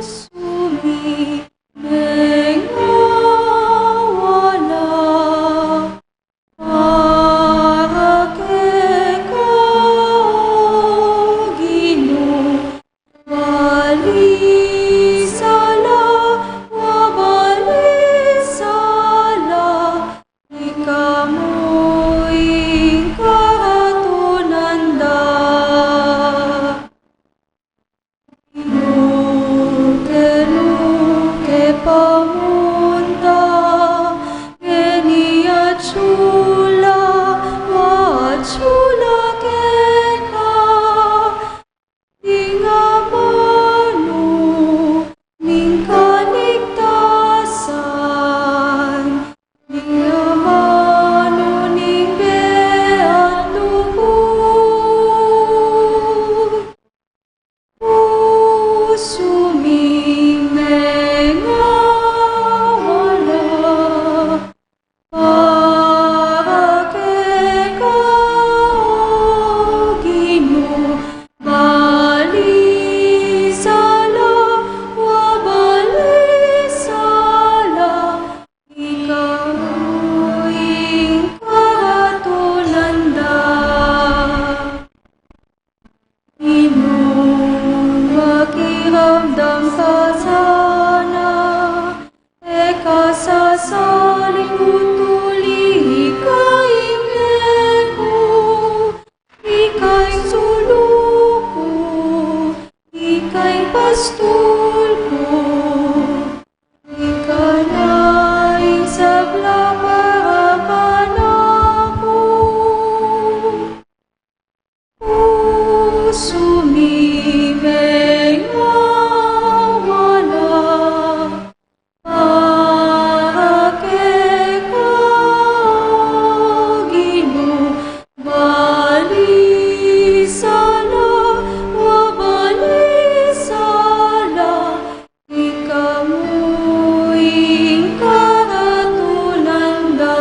Sumi mengawala para kekau balisala wabalisala ikamuing katunanda Nuke pamunta genia chula wachula keka tingamanu mingkaligtasan tingamanu ningbean lubog Sumi mengawala para kekau balisala wabalisala ikamuing katulanda Makiramdam ka sana, sasaling utuli, ikaing neko, ikaing suluko, ikaing pastulko, ikanaing sabla para kanako. Sumi mengawala para kekau balisala wabalisala ikamuing karatulanda.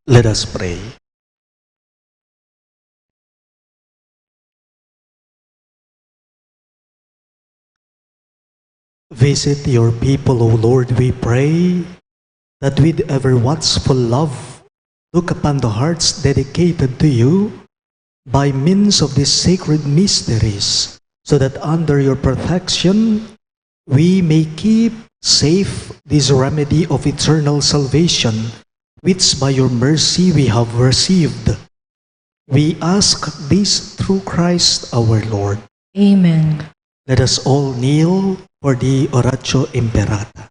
Let us pray. Visit your people, O Lord, we pray, that with ever watchful love look upon the hearts dedicated to you by means of these sacred mysteries, so that under your protection we may keep safe this remedy of eternal salvation, which by your mercy we have received. We ask this through Christ our Lord. Amen. Let us all kneel for the Oratio Imperata.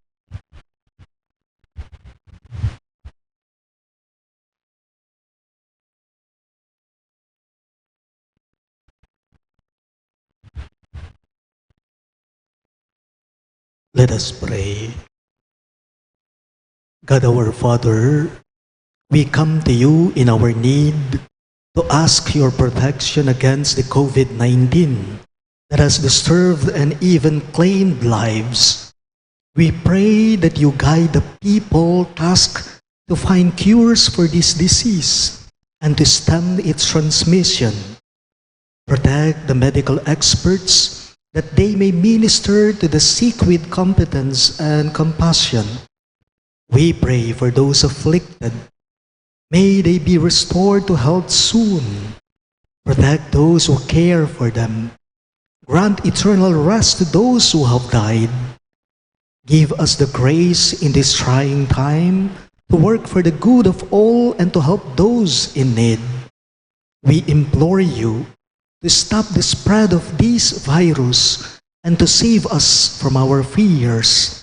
Let us pray. God our Father, we come to you in our need to ask your protection against the COVID-19 that has disturbed and even claimed lives. We pray that you guide the people tasked to find cures for this disease and to stem its transmission. Protect the medical experts that they may minister to the sick with competence and compassion. We pray for those afflicted. May they be restored to health soon. Protect those who care for them. Grant eternal rest to those who have died. Give us the grace in this trying time to work for the good of all and to help those in need. We implore you to stop the spread of this virus and to save us from our fears.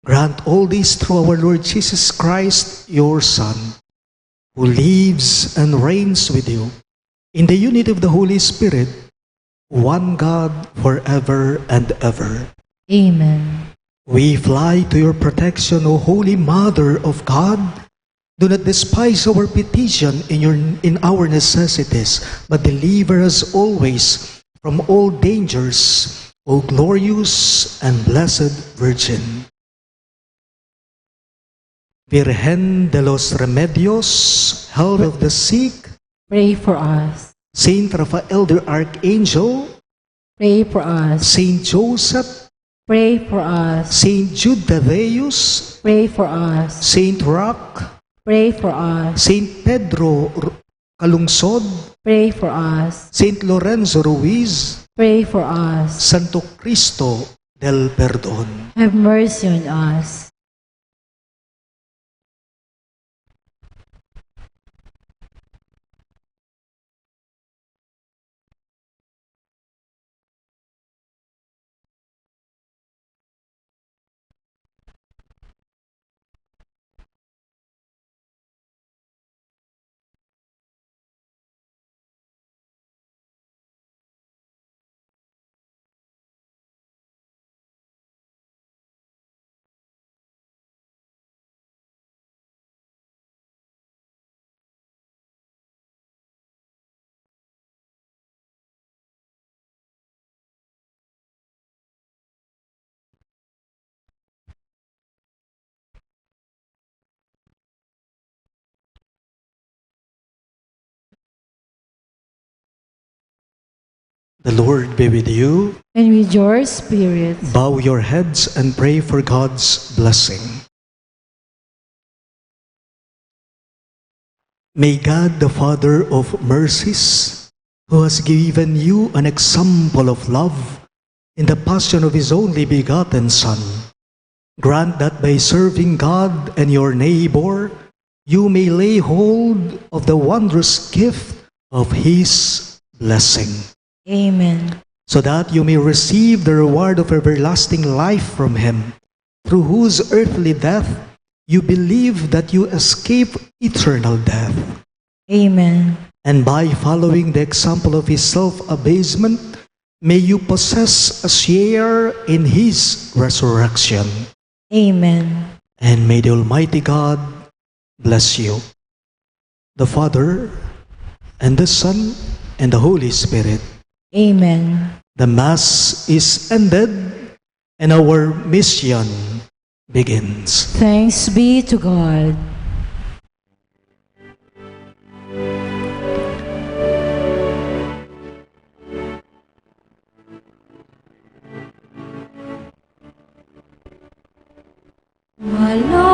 Grant all this through our Lord Jesus Christ, your Son, who lives and reigns with you in the unity of the Holy Spirit, one God, forever and ever. Amen. We fly to your protection, O Holy Mother of God. Do not despise our petition in our necessities, but deliver us always from all dangers, O glorious and blessed Virgin. Virgen de los Remedios, help of the sick, Pray for us. Saint Raphael the Archangel, Pray for us. Saint Joseph, Pray for us. Saint Jude Thaddeus, Pray for us. Saint Rock, Pray for us. Saint Pedro Calungsod, Pray for us. Saint Lorenzo Ruiz, Pray for us. Santo Cristo del Perdón. Have mercy on us. The Lord be with you. And with your spirit. Bow your heads and pray for God's blessing. May God, the Father of mercies, who has given you an example of love in the passion of his only begotten Son, grant that by serving God and your neighbor, you may lay hold of the wondrous gift of his blessing. Amen. So that you may receive the reward of everlasting life from him, through whose earthly death you believe that you escape eternal death. Amen. And by following the example of his self-abasement, may you possess a share in his resurrection. Amen. And may the Almighty God bless you, the Father, and the Son, and the Holy Spirit. Amen. The Mass is ended, and our mission begins. Thanks be to God. Wala